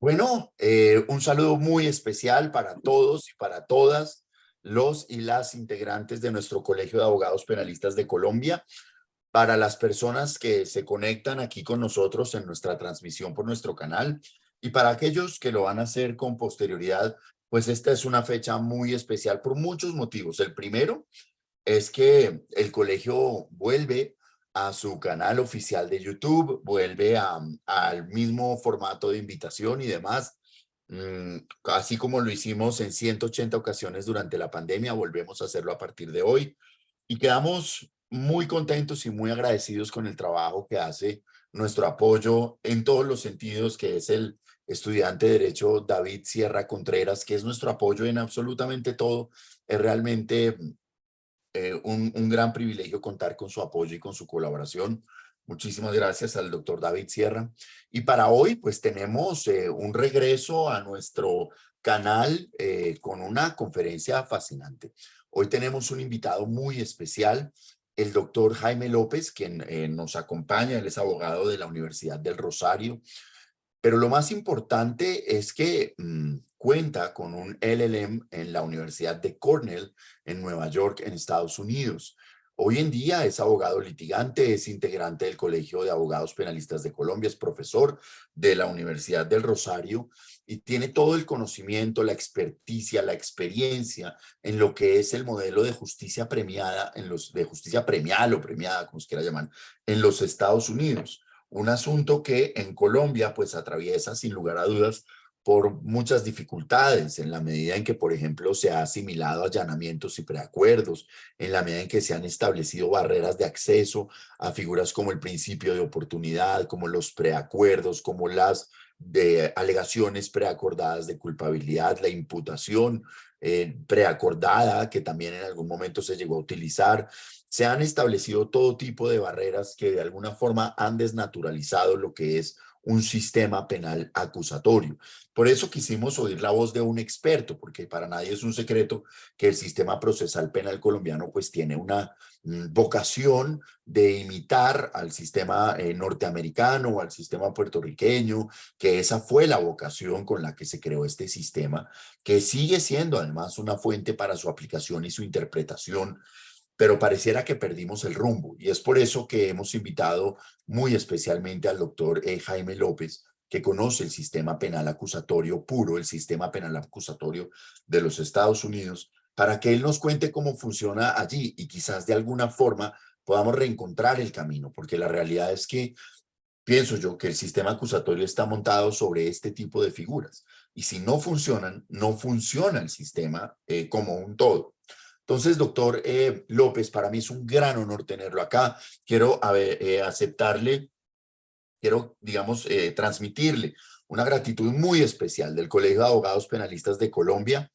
Bueno, un saludo muy especial para todos y para todas los y las integrantes de nuestro Colegio de Abogados Penalistas de Colombia, para las personas que se conectan aquí con nosotros en nuestra transmisión por nuestro canal y para aquellos que lo van a hacer con posterioridad, pues esta es una fecha muy especial por muchos motivos. El primero es que el colegio vuelve a su canal oficial de YouTube, vuelve al mismo formato de invitación y demás. Así como lo hicimos en 180 ocasiones durante la pandemia, volvemos a hacerlo a partir de hoy y quedamos muy contentos y muy agradecidos con el trabajo que hace nuestro apoyo en todos los sentidos, que es el estudiante de Derecho David Sierra Contreras, que es nuestro apoyo en absolutamente todo. Es realmente un gran privilegio contar con su apoyo y con su colaboración. Muchísimas gracias al doctor David Sierra. Y para hoy, pues tenemos un regreso a nuestro canal con una conferencia fascinante. Hoy tenemos un invitado muy especial, el doctor Jaime López, quien nos acompaña. Él es abogado de la Universidad del Rosario, pero lo más importante es que cuenta con un LLM en la Universidad de Cornell en Nueva York, en Estados Unidos. Hoy en día es abogado litigante, es integrante del Colegio de Abogados Penalistas de Colombia, es profesor de la Universidad del Rosario y tiene todo el conocimiento, la experticia, la experiencia en lo que es el modelo de justicia premiada, de justicia premial o premiada, como se quiera llamar, en los Estados Unidos. Un asunto que en Colombia pues atraviesa sin lugar a dudas por muchas dificultades, en la medida en que, por ejemplo, se ha asimilado allanamientos y preacuerdos, en la medida en que se han establecido barreras de acceso a figuras como el principio de oportunidad, como los preacuerdos, como las de alegaciones preacordadas de culpabilidad, la imputación preacordada, que también en algún momento se llegó a utilizar. Se han establecido todo tipo de barreras que de alguna forma han desnaturalizado lo que es un sistema penal acusatorio. Por eso quisimos oír la voz de un experto, porque para nadie es un secreto que el sistema procesal penal colombiano pues tiene una vocación de imitar al sistema norteamericano o al sistema puertorriqueño, que esa fue la vocación con la que se creó este sistema, que sigue siendo además una fuente para su aplicación y su interpretación, pero pareciera que perdimos el rumbo. Y es por eso que hemos invitado muy especialmente al doctor Jaime López, que conoce el sistema penal acusatorio puro, el sistema penal acusatorio de los Estados Unidos, para que él nos cuente cómo funciona allí y quizás de alguna forma podamos reencontrar el camino, porque la realidad es que pienso yo que el sistema acusatorio está montado sobre este tipo de figuras. Y si no funcionan, no funciona el sistema como un todo. Entonces, doctor López, para mí es un gran honor tenerlo acá. Quiero aceptarle, quiero, digamos, transmitirle una gratitud muy especial del Colegio de Abogados Penalistas de Colombia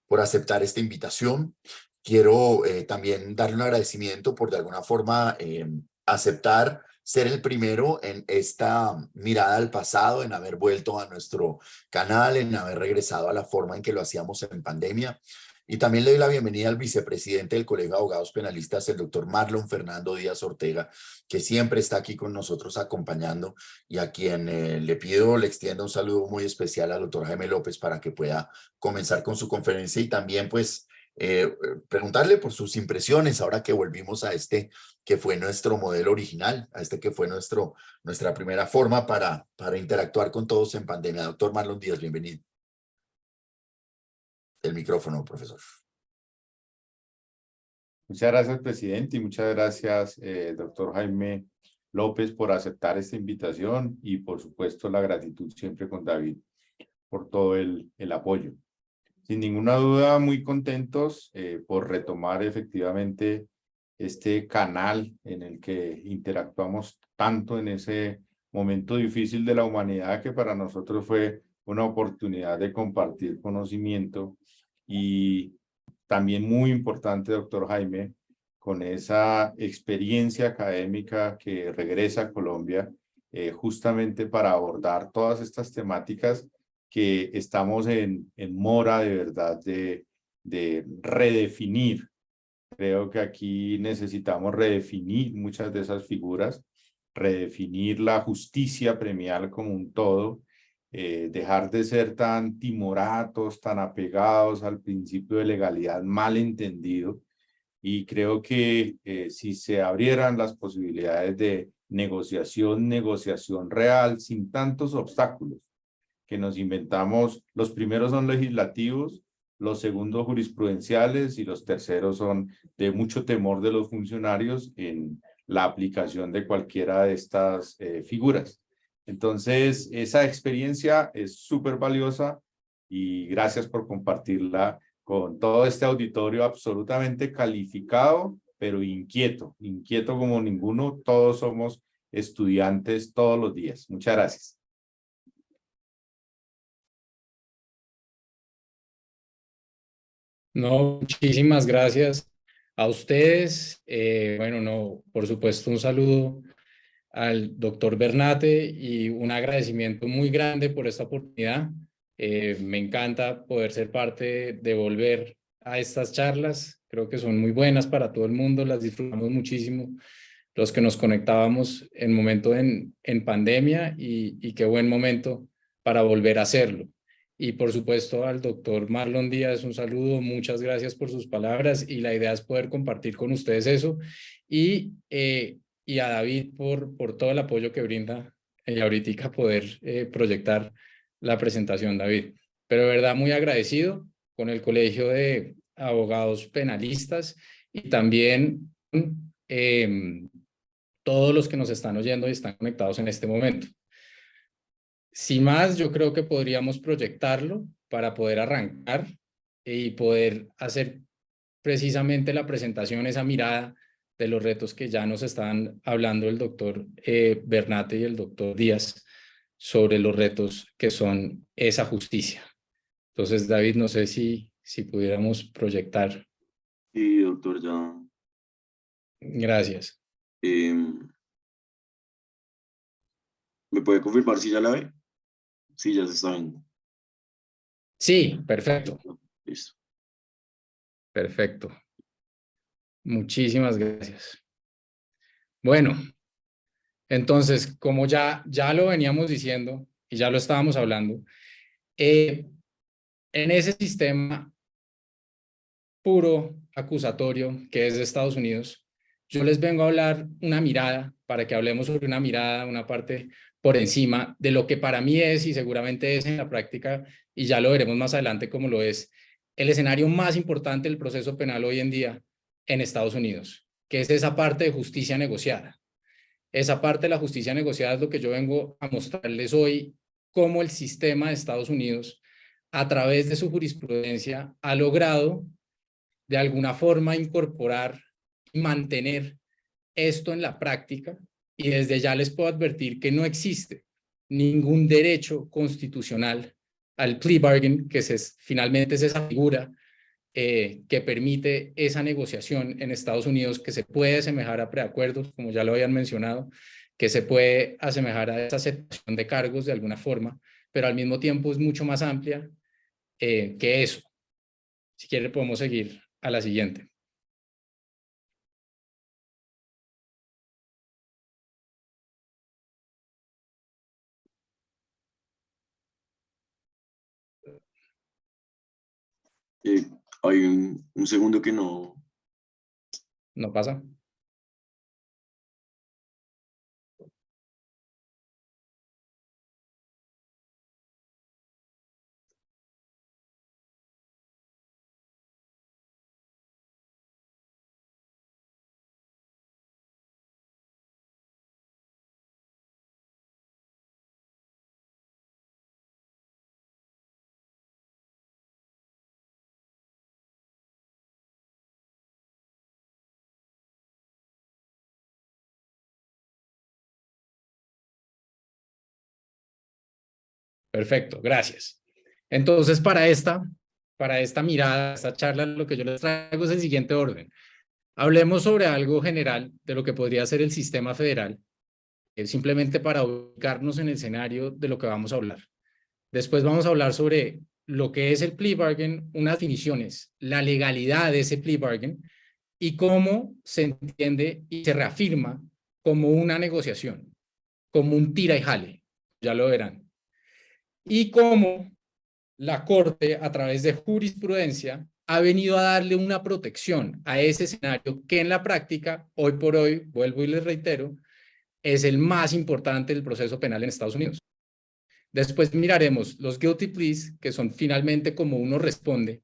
por aceptar esta invitación. Quiero también darle un agradecimiento por de alguna forma aceptar ser el primero en esta mirada al pasado, en haber vuelto a nuestro canal, en haber regresado a la forma en que lo hacíamos en pandemia. Y también le doy la bienvenida al vicepresidente del Colegio de Abogados Penalistas, el doctor Marlon Fernando Díaz Ortega, que siempre está aquí con nosotros acompañando y a quien le pido, le extiendo un saludo muy especial al doctor Jaime López para que pueda comenzar con su conferencia y también pues preguntarle por sus impresiones ahora que volvimos a este que fue nuestro modelo original, a este que fue nuestra primera forma para interactuar con todos en pandemia. Doctor Marlon Díaz, bienvenido. El micrófono, profesor. Muchas gracias, presidente, y muchas gracias, doctor Jaime López, por aceptar esta invitación y, por supuesto, la gratitud siempre con David por todo el apoyo. Sin ninguna duda, muy contentos por retomar efectivamente este canal en el que interactuamos tanto en ese momento difícil de la humanidad que para nosotros fue una oportunidad de compartir conocimiento y también muy importante, doctor Jaime, con esa experiencia académica que regresa a Colombia justamente para abordar todas estas temáticas que estamos en mora de verdad de redefinir. Creo que aquí necesitamos redefinir muchas de esas figuras, redefinir la justicia premial como un todo dejar de ser tan timoratos, tan apegados al principio de legalidad mal entendido. Y creo que si se abrieran las posibilidades de negociación real, sin tantos obstáculos que nos inventamos, los primeros son legislativos, los segundos jurisprudenciales y los terceros son de mucho temor de los funcionarios en la aplicación de cualquiera de estas figuras. Entonces, esa experiencia es súper valiosa y gracias por compartirla con todo este auditorio absolutamente calificado, pero inquieto como ninguno. Todos somos estudiantes todos los días. Muchas gracias. No, muchísimas gracias a ustedes. Bueno, no, por supuesto, un saludo al doctor Bernate y un agradecimiento muy grande por esta oportunidad. Me encanta poder ser parte de volver a estas charlas. Creo que son muy buenas para todo el mundo, las disfrutamos muchísimo los que nos conectábamos en momento en pandemia y qué buen momento para volver a hacerlo. Y por supuesto al doctor Marlon Díaz, un saludo, muchas gracias por sus palabras y la idea es poder compartir con ustedes eso y a David por todo el apoyo que brinda y ahorita poder proyectar la presentación, David. Pero de verdad muy agradecido con el Colegio de Abogados Penalistas y también todos los que nos están oyendo y están conectados en este momento. Sin más, yo creo que podríamos proyectarlo para poder arrancar y poder hacer precisamente la presentación, esa mirada de los retos que ya nos están hablando el doctor Bernate y el doctor Díaz sobre los retos que son esa justicia. Entonces, David, no sé si pudiéramos proyectar. Sí, doctor, ya. Gracias. ¿Me puede confirmar si ya la ve? Sí, ya se está viendo. Sí, perfecto. Listo. Perfecto. Muchísimas gracias. Bueno, entonces, como ya lo veníamos diciendo y ya lo estábamos hablando, en ese sistema puro acusatorio que es de Estados Unidos, yo les vengo a hablar una mirada, para que hablemos sobre una mirada, una parte por encima de lo que para mí es y seguramente es en la práctica, y ya lo veremos más adelante como lo es, el escenario más importante del proceso penal hoy en día en Estados Unidos, que es esa parte de justicia negociada. Esa parte de la justicia negociada es lo que yo vengo a mostrarles hoy, cómo el sistema de Estados Unidos, a través de su jurisprudencia, ha logrado de alguna forma incorporar y mantener esto en la práctica, y desde ya les puedo advertir que no existe ningún derecho constitucional al plea bargain, que finalmente es esa figura que permite esa negociación en Estados Unidos, que se puede asemejar a preacuerdos, como ya lo habían mencionado, que se puede asemejar a esa aceptación de cargos de alguna forma, pero al mismo tiempo es mucho más amplia que eso. Si quiere podemos seguir a la siguiente. Hay un segundo que no. ¿No pasa? Perfecto, gracias. Entonces, para esta mirada, esta charla, lo que yo les traigo es el siguiente orden. Hablemos sobre algo general de lo que podría ser el sistema federal, simplemente para ubicarnos en el escenario de lo que vamos a hablar. Después vamos a hablar sobre lo que es el plea bargain, unas definiciones, la legalidad de ese plea bargain y cómo se entiende y se reafirma como una negociación, como un tira y jale, ya lo verán. y cómo la Corte, a través de jurisprudencia, ha venido a darle una protección a ese escenario que en la práctica, hoy por hoy, vuelvo y les reitero, es el más importante del proceso penal en Estados Unidos. Después miraremos los guilty pleas, que son finalmente como uno responde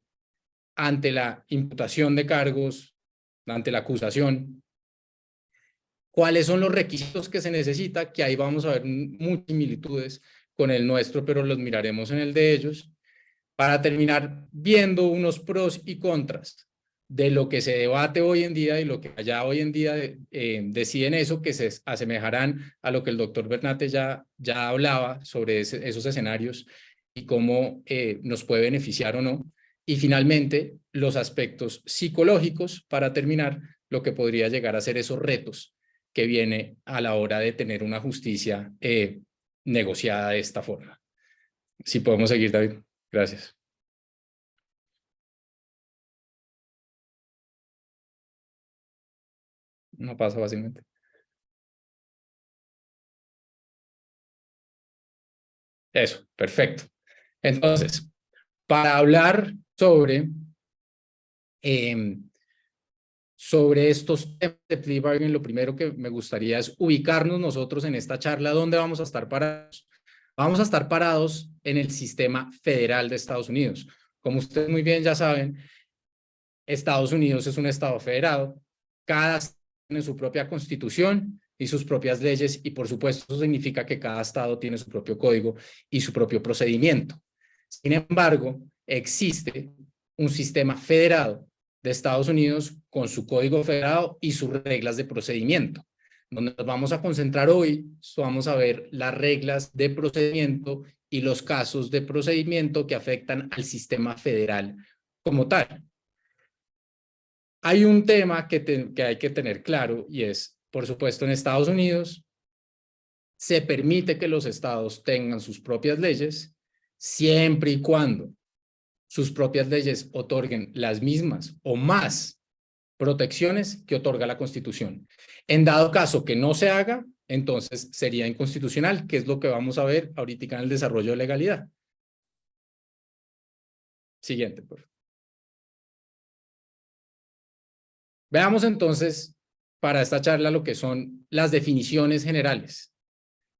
ante la imputación de cargos, ante la acusación. ¿Cuáles son los requisitos que se necesita? Que ahí vamos a ver muchas similitudes con el nuestro, pero los miraremos en el de ellos, para terminar viendo unos pros y contras de lo que se debate hoy en día y lo que allá hoy en día deciden eso, que se asemejarán a lo que el doctor Bernate ya hablaba sobre esos escenarios y cómo nos puede beneficiar o no. Y finalmente, los aspectos psicológicos para terminar lo que podría llegar a ser esos retos que viene a la hora de tener una justicia negociada de esta forma. Si podemos seguir, David. Gracias. No pasa fácilmente. Eso, perfecto. Entonces, para hablar sobre estos temas de plea bargain, lo primero que me gustaría es ubicarnos nosotros en esta charla. ¿Dónde vamos a estar parados? Vamos a estar parados en el sistema federal de Estados Unidos. Como ustedes muy bien ya saben, Estados Unidos es un estado federado. Cada estado tiene su propia constitución y sus propias leyes, y por supuesto eso significa que cada estado tiene su propio código y su propio procedimiento. Sin embargo, existe un sistema federado de Estados Unidos con su código federado y sus reglas de procedimiento. Donde nos vamos a concentrar hoy, vamos a ver las reglas de procedimiento y los casos de procedimiento que afectan al sistema federal como tal. Hay un tema que hay que tener claro, y es, por supuesto, en Estados Unidos se permite que los estados tengan sus propias leyes siempre y cuando sus propias leyes otorguen las mismas o más protecciones que otorga la Constitución. En dado caso que no se haga, entonces sería inconstitucional, que es lo que vamos a ver ahorita en el desarrollo de legalidad. Siguiente, por favor. Veamos entonces para esta charla lo que son las definiciones generales.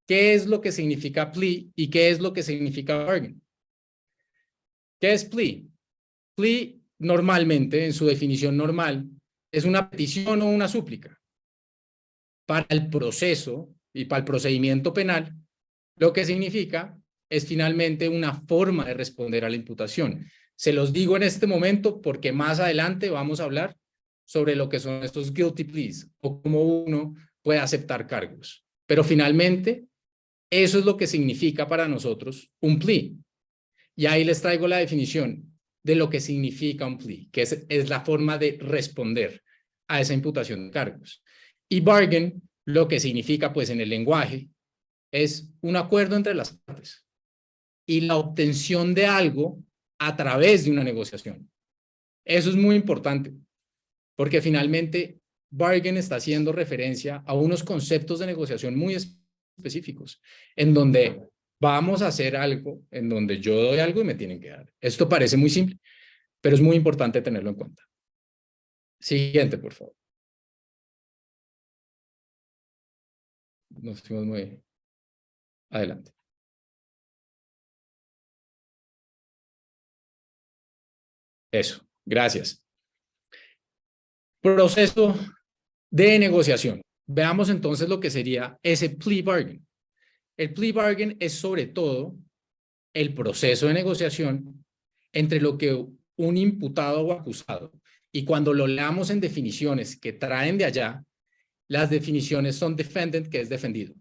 ¿Qué es lo que significa plea y qué es lo que significa bargain? ¿Qué es plea? Plea normalmente, en su definición normal, es una petición o una súplica. Para el proceso y para el procedimiento penal, lo que significa es finalmente una forma de responder a la imputación. Se los digo en este momento porque más adelante vamos a hablar sobre lo que son estos guilty pleas o cómo uno puede aceptar cargos. Pero finalmente, eso es lo que significa para nosotros un plea. Y ahí les traigo la definición de lo que significa un plea, que es la forma de responder a esa imputación de cargos. Y bargain, lo que significa pues en el lenguaje, es un acuerdo entre las partes y la obtención de algo a través de una negociación. Eso es muy importante, porque finalmente bargain está haciendo referencia a unos conceptos de negociación muy específicos, en donde vamos a hacer algo, en donde yo doy algo y me tienen que dar. Esto parece muy simple, pero es muy importante tenerlo en cuenta. Siguiente, por favor. Nos fuimos muy adelante. Eso, gracias. Proceso de negociación. Veamos entonces lo que sería ese plea bargain. El plea bargain es sobre todo el proceso de negociación entre lo que un imputado o acusado, y cuando lo leamos en definiciones que traen de allá, las definiciones son defendant, que es defendido.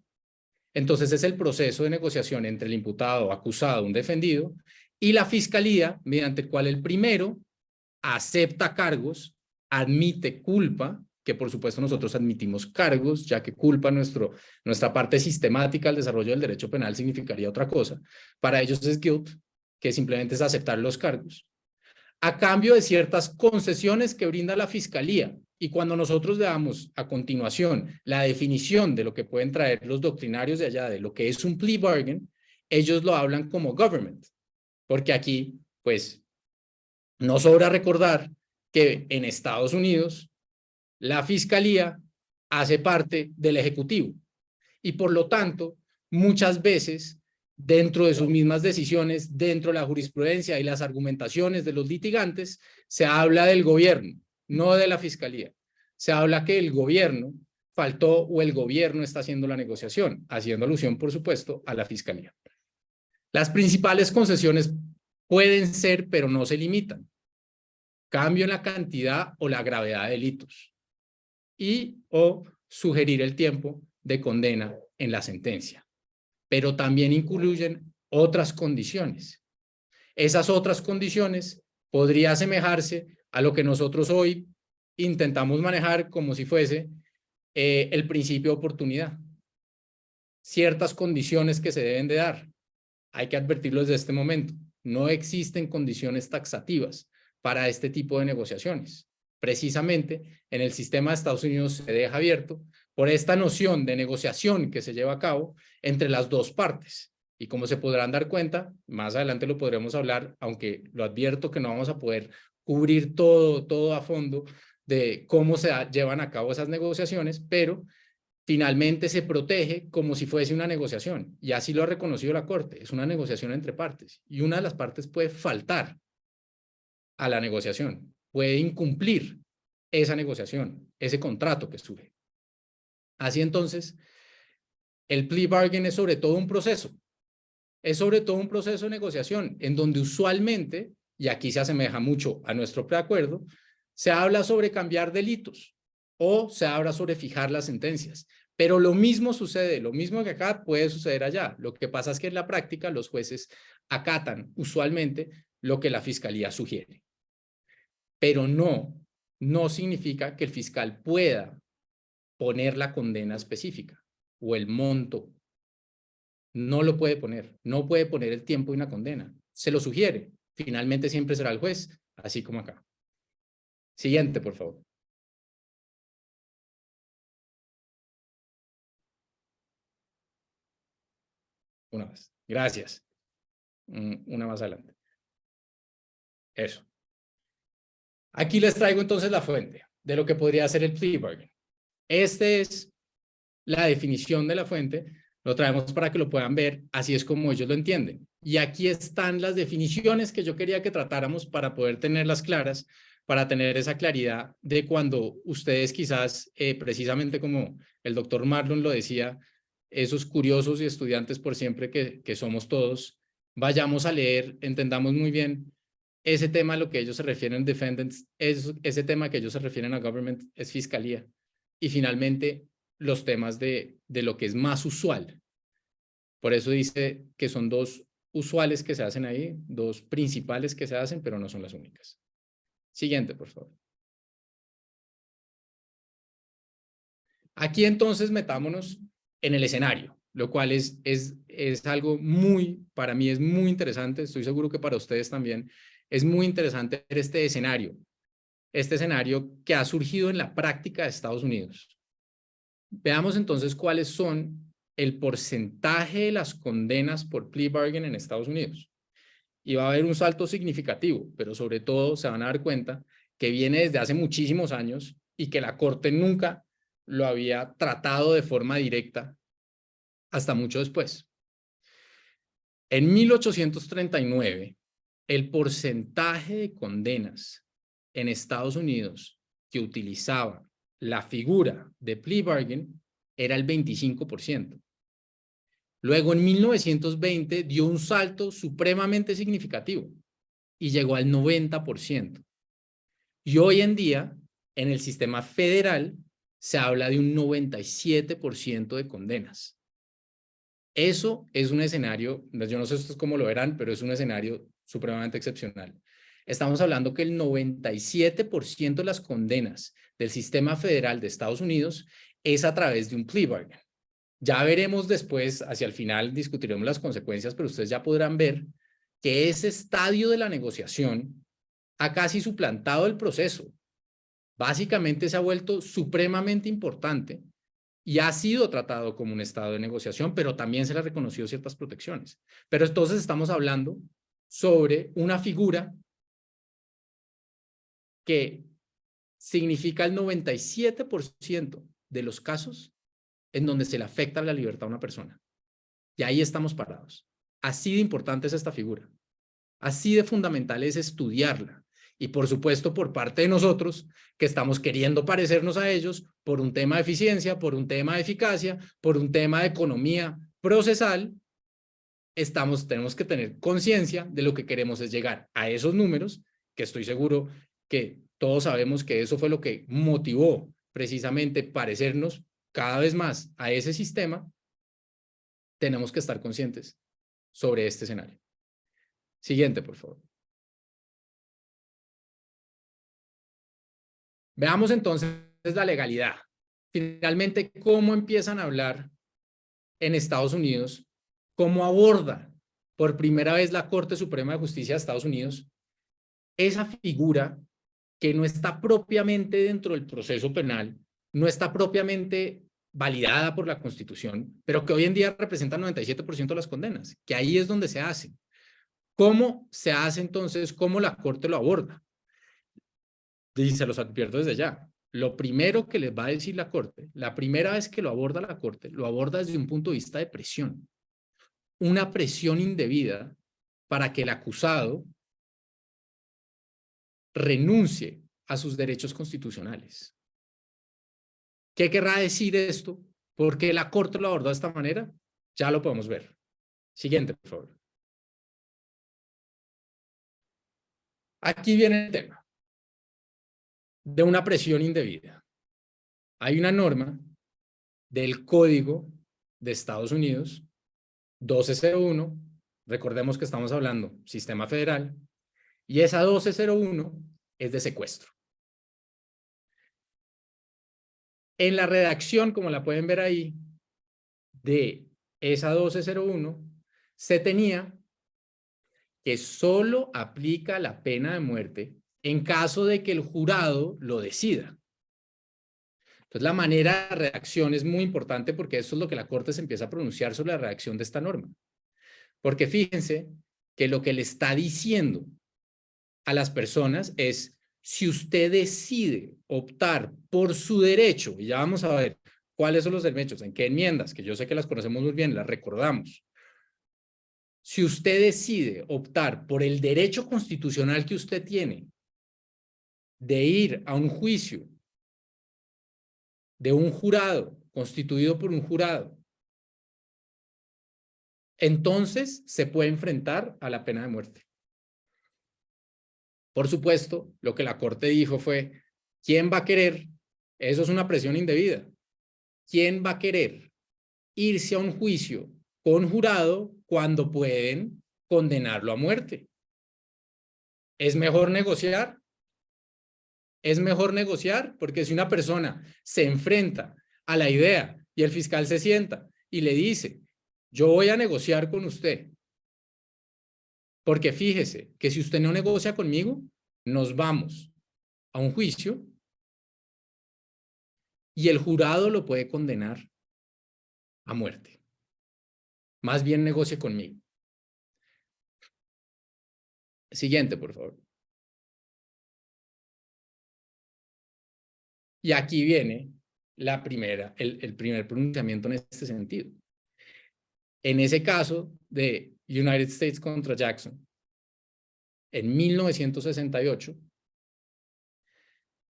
Entonces es el proceso de negociación entre el imputado, acusado, un defendido, y la fiscalía, mediante el cual el primero acepta cargos, admite culpa, que por supuesto nosotros admitimos cargos, ya que culpa nuestra parte sistemática al desarrollo del derecho penal significaría otra cosa. Para ellos es guilt, que simplemente es aceptar los cargos, a cambio de ciertas concesiones que brinda la fiscalía. Y cuando nosotros le damos a continuación la definición de lo que pueden traer los doctrinarios de allá, de lo que es un plea bargain, ellos lo hablan como government, porque aquí, pues, no sobra recordar que en Estados Unidos la fiscalía hace parte del ejecutivo y por lo tanto, muchas veces dentro de sus mismas decisiones, dentro de la jurisprudencia y las argumentaciones de los litigantes, se habla del gobierno, no de la fiscalía. Se habla que el gobierno faltó o el gobierno está haciendo la negociación, haciendo alusión, por supuesto, a la fiscalía. Las principales concesiones pueden ser, pero no se limitan. Cambio en la cantidad o la gravedad de delitos y o sugerir el tiempo de condena en la sentencia. Pero también incluyen otras condiciones. Esas otras condiciones podría asemejarse a lo que nosotros hoy intentamos manejar como si fuese el principio de oportunidad. Ciertas condiciones que se deben de dar. Hay que advertirlo desde este momento. No existen condiciones taxativas para este tipo de negociaciones. Precisamente en el sistema de Estados Unidos se deja abierto por esta noción de negociación que se lleva a cabo entre las dos partes. Y como se podrán dar cuenta, más adelante lo podremos hablar, aunque lo advierto que no vamos a poder cubrir todo a fondo de cómo se llevan a cabo esas negociaciones, pero finalmente se protege como si fuese una negociación. Y así lo ha reconocido la Corte. Es una negociación entre partes. Y una de las partes puede faltar a la negociación, puede incumplir esa negociación, ese contrato que surge. Así entonces, el plea bargain es sobre todo un proceso. Es sobre todo un proceso de negociación en donde usualmente, y aquí se asemeja mucho a nuestro preacuerdo, se habla sobre cambiar delitos o se habla sobre fijar las sentencias. Pero lo mismo sucede, lo mismo que acá puede suceder allá. Lo que pasa es que en la práctica los jueces acatan usualmente lo que la fiscalía sugiere. Pero no significa que el fiscal pueda poner la condena específica o el monto. No lo puede poner, no puede poner el tiempo de una condena. Se lo sugiere. Finalmente siempre será el juez, así como acá. Siguiente, por favor. Una más. Gracias. Una más adelante. Eso. Aquí les traigo entonces la fuente de lo que podría ser el plea bargain. Esta es la definición de la fuente. Lo traemos para que lo puedan ver. Así es como ellos lo entienden. Y aquí están las definiciones que yo quería que tratáramos para poder tenerlas claras, para tener esa claridad de cuando ustedes quizás, precisamente como el doctor Marlon lo decía, esos curiosos y estudiantes por siempre que somos todos, vayamos a leer, entendamos muy bien ese tema a lo que ellos se refieren defendants, ese tema que ellos se refieren a government es fiscalía. Y finalmente los temas de lo que es más usual. Por eso dice que son dos usuales que se hacen ahí, dos principales que se hacen, pero no son las únicas. Siguiente, por favor. Aquí entonces metámonos en el escenario, lo cual es algo para mí es muy interesante, estoy seguro que para ustedes también es muy interesante ver este escenario que ha surgido en la práctica de Estados Unidos. Veamos entonces cuáles son el porcentaje de las condenas por plea bargain en Estados Unidos. Y va a haber un salto significativo, pero sobre todo se van a dar cuenta que viene desde hace muchísimos años y que la Corte nunca lo había tratado de forma directa hasta mucho después. En 1839, el porcentaje de condenas en Estados Unidos que utilizaba la figura de plea bargain era el 25%. Luego, en 1920, dio un salto supremamente significativo y llegó al 90%. Y hoy en día, en el sistema federal, se habla de un 97% de condenas. Eso es un escenario, yo no sé ustedes cómo lo verán, pero es un escenario supremamente excepcional. Estamos hablando que el 97% de las condenas del sistema federal de Estados Unidos es a través de un plea bargain. Ya veremos después, hacia el final discutiremos las consecuencias, pero ustedes ya podrán ver que ese estadio de la negociación ha casi suplantado el proceso. Básicamente se ha vuelto supremamente importante y ha sido tratado como un estado de negociación, pero también se le ha reconocido ciertas protecciones. Pero entonces estamos hablando sobre una figura que significa el 97% de los casos en donde se le afecta la libertad a una persona. Y ahí estamos parados. Así de importante es esta figura. Así de fundamental es estudiarla. Y por supuesto, por parte de nosotros, que estamos queriendo parecernos a ellos por un tema de eficiencia, por un tema de eficacia, por un tema de economía procesal, tenemos que tener conciencia de lo que queremos es llegar a esos números, que estoy seguro que todos sabemos que eso fue lo que motivó precisamente parecernos cada vez más a ese sistema. Tenemos que estar conscientes sobre este escenario. Siguiente, por favor. Veamos entonces la legalidad. Finalmente, ¿cómo empiezan a hablar en Estados Unidos? ¿Cómo aborda por primera vez la Corte Suprema de Justicia de Estados Unidos esa figura que no está propiamente dentro del proceso penal, no está propiamente validada por la Constitución, pero que hoy en día representa el 97% de las condenas, que ahí es donde se hace? ¿Cómo se hace entonces? ¿Cómo la Corte lo aborda? Y se los advierto desde ya. Lo primero que les va a decir la Corte, la primera vez que lo aborda la Corte, lo aborda desde un punto de vista de presión. Una presión indebida para que el acusado renuncie a sus derechos constitucionales. ¿Qué querrá decir esto? ¿Por qué la Corte lo abordó de esta manera? Ya lo podemos ver. Siguiente, por favor. Aquí viene el tema de una presión indebida. Hay una norma del Código de Estados Unidos, 1201, recordemos que estamos hablando sistema federal, y esa 1201 es de secuestro. En la redacción, como la pueden ver ahí, de esa 1201, se tenía que solo aplica la pena de muerte en caso de que el jurado lo decida. Entonces, la manera de redacción es muy importante porque eso es lo que la Corte se empieza a pronunciar sobre la redacción de esta norma. Porque fíjense que lo que le está diciendo a las personas es, si usted decide optar por su derecho, y ya vamos a ver cuáles son los derechos, en qué enmiendas, que yo sé que las conocemos muy bien, las recordamos. Si usted decide optar por el derecho constitucional que usted tiene de ir a un juicio de un jurado, constituido por un jurado, entonces se puede enfrentar a la pena de muerte. Por supuesto, lo que la Corte dijo fue, ¿quién va a querer? Eso es una presión indebida. ¿Quién va a querer irse a un juicio con jurado cuando pueden condenarlo a muerte? ¿Es mejor negociar? Es mejor negociar, porque si una persona se enfrenta a la idea y el fiscal se sienta y le dice, yo voy a negociar con usted, porque fíjese que si usted no negocia conmigo, nos vamos a un juicio y el jurado lo puede condenar a muerte. Más bien negocie conmigo. Siguiente, por favor. Y aquí viene el primer pronunciamiento en este sentido. En ese caso de United States contra Jackson, en 1968,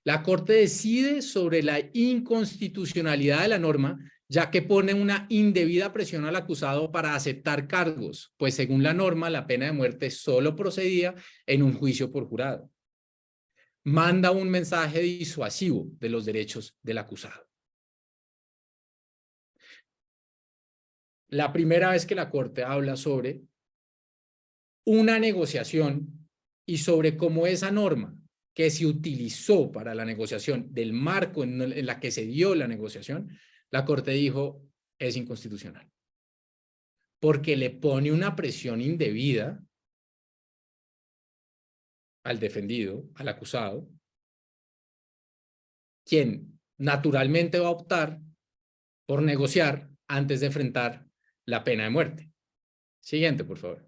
la Corte decide sobre la inconstitucionalidad de la norma, ya que pone una indebida presión al acusado para aceptar cargos, pues según la norma, la pena de muerte solo procedía en un juicio por jurado. Manda un mensaje disuasivo de los derechos del acusado. La primera vez que la Corte habla sobre una negociación y sobre cómo esa norma que se utilizó para la negociación, del marco en la que se dio la negociación, la Corte dijo es inconstitucional. Porque le pone una presión indebida al defendido, al acusado, quien naturalmente va a optar por negociar antes de enfrentar la pena de muerte. Siguiente, por favor.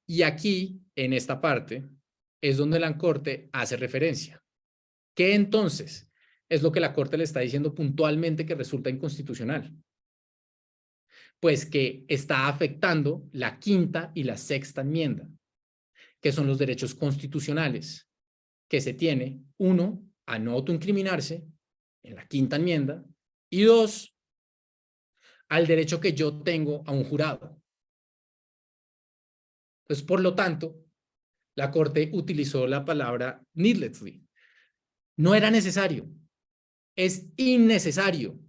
Y aquí, en esta parte, es donde la Corte hace referencia. ¿Qué entonces es lo que la Corte le está diciendo puntualmente que resulta inconstitucional? Pues que está afectando la quinta y la sexta enmienda, que son los derechos constitucionales que se tiene, uno, a no autoincriminarse en la quinta enmienda, y dos, al derecho que yo tengo a un jurado. Entonces, por lo tanto, la Corte utilizó la palabra needlessly. No era necesario, es innecesario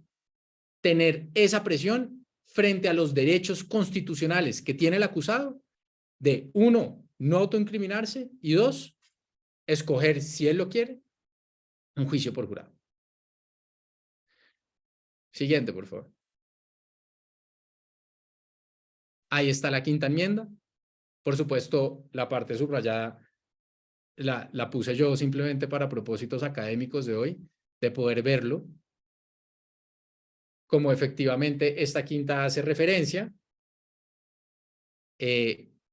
tener esa presión frente a los derechos constitucionales que tiene el acusado de, uno, no autoincriminarse, y dos, escoger, si él lo quiere, un juicio por jurado. Siguiente, por favor. Ahí está la quinta enmienda. Por supuesto, la parte subrayada la puse yo simplemente para propósitos académicos de hoy, de poder verlo, como efectivamente esta quinta hace referencia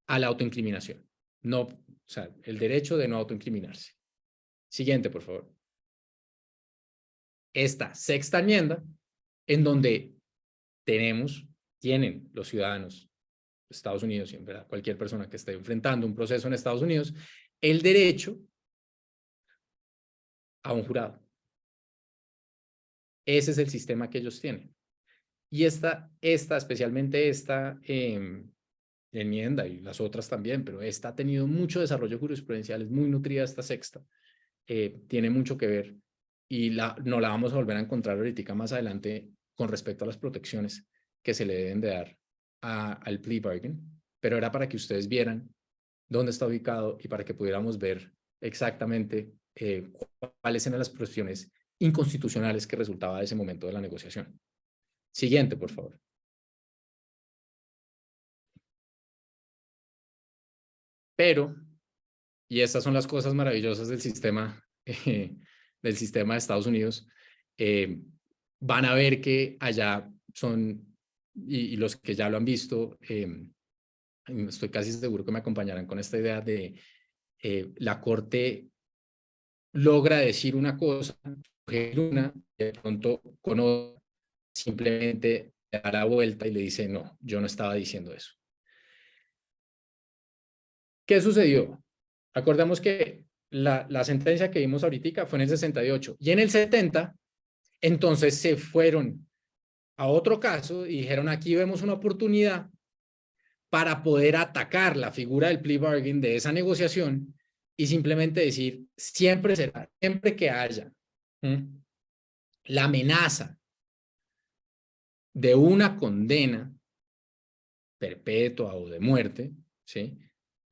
a la autoincriminación. No, o sea, el derecho de no autoincriminarse. Siguiente, por favor. Esta sexta enmienda, en donde tienen los ciudadanos de Estados Unidos, y en verdad cualquier persona que esté enfrentando un proceso en Estados Unidos, el derecho a un jurado. Ese es el sistema que ellos tienen. Y especialmente esta enmienda, y las otras también, pero esta ha tenido mucho desarrollo jurisprudencial, es muy nutrida esta sexta, tiene mucho que ver, y no la vamos a volver a encontrar ahorita más adelante con respecto a las protecciones que se le deben de dar al plea bargain, pero era para que ustedes vieran dónde está ubicado y para que pudiéramos ver exactamente cuáles eran las protecciones inconstitucionales que resultaba de ese momento de la negociación. Siguiente, por favor. Pero, y estas son las cosas maravillosas del sistema de Estados Unidos, van a ver que allá son, y los que ya lo han visto, estoy casi seguro que me acompañarán con esta idea de la Corte logra decir una cosa, una, y de pronto con otra, simplemente le da la vuelta y le dice, no, yo no estaba diciendo eso. ¿Qué sucedió? Acordamos que la sentencia que vimos ahorita fue en el 68 y en el 70, entonces se fueron a otro caso y dijeron, aquí vemos una oportunidad para poder atacar la figura del plea bargain de esa negociación y simplemente decir, siempre será, siempre que haya la amenaza de una condena perpetua o de muerte, ¿sí?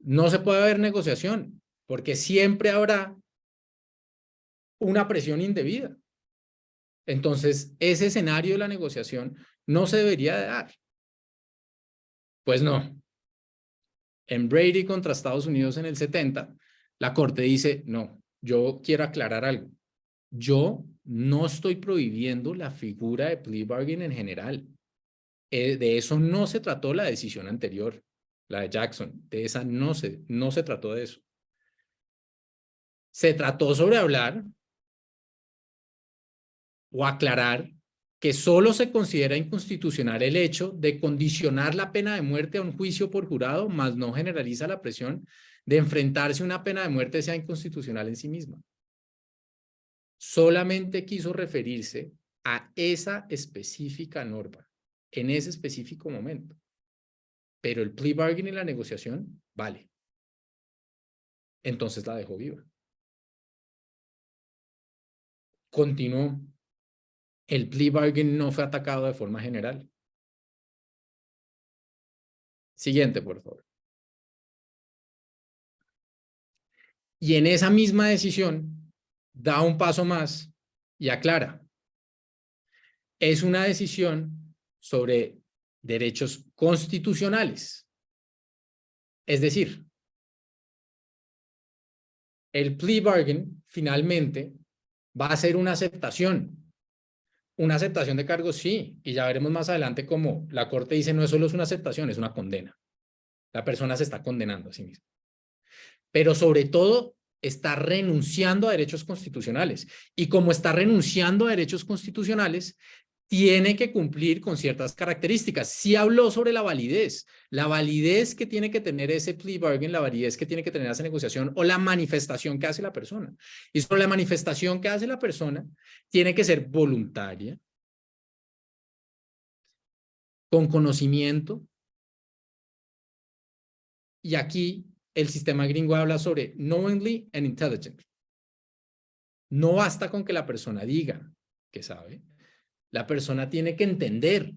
No se puede haber negociación, porque siempre habrá una presión indebida. Entonces, ese escenario de la negociación no se debería de dar. Pues no. En Brady contra Estados Unidos en el 70, la Corte dice, no, yo quiero aclarar algo. Yo no estoy prohibiendo la figura de plea bargain en general. De eso no se trató la decisión anterior, la de Jackson. De esa no se trató de eso. Se trató sobre hablar o aclarar que solo se considera inconstitucional el hecho de condicionar la pena de muerte a un juicio por jurado, mas no generaliza la presión de enfrentarse a una pena de muerte sea inconstitucional en sí misma. Solamente quiso referirse a esa específica norma, en ese específico momento. Pero el plea bargain y la negociación, vale. Entonces la dejó viva. Continuó. El plea bargain no fue atacado de forma general. Siguiente, por favor. Y en esa misma decisión, da un paso más y aclara. Es una decisión sobre derechos constitucionales. Es decir, el plea bargain finalmente va a ser una aceptación. Una aceptación de cargos, sí, y ya veremos más adelante cómo la Corte dice no solo es una aceptación, es una condena. La persona se está condenando a sí misma. Pero sobre todo está renunciando a derechos constitucionales. Y como está renunciando a derechos constitucionales, tiene que cumplir con ciertas características. Sí habló sobre la validez que tiene que tener ese plea bargain, la validez que tiene que tener esa negociación o la manifestación que hace la persona. Y sobre la manifestación que hace la persona, tiene que ser voluntaria, con conocimiento. Y aquí el sistema gringo habla sobre knowingly and intelligently. No basta con que la persona diga que sabe. La persona tiene que entender.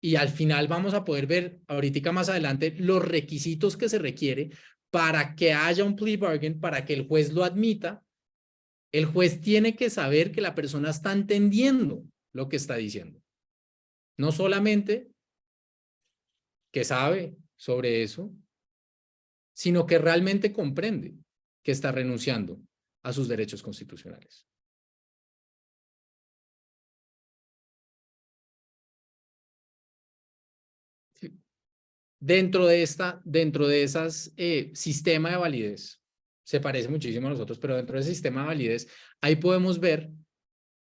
Y al final vamos a poder ver ahorita más adelante los requisitos que se requiere para que haya un plea bargain, para que el juez lo admita. El juez tiene que saber que la persona está entendiendo lo que está diciendo. No solamente que sabe sobre eso, sino que realmente comprende que está renunciando a sus derechos constitucionales. Dentro de esas sistema de validez, se parece muchísimo a nosotros, pero dentro de ese sistema de validez, ahí podemos ver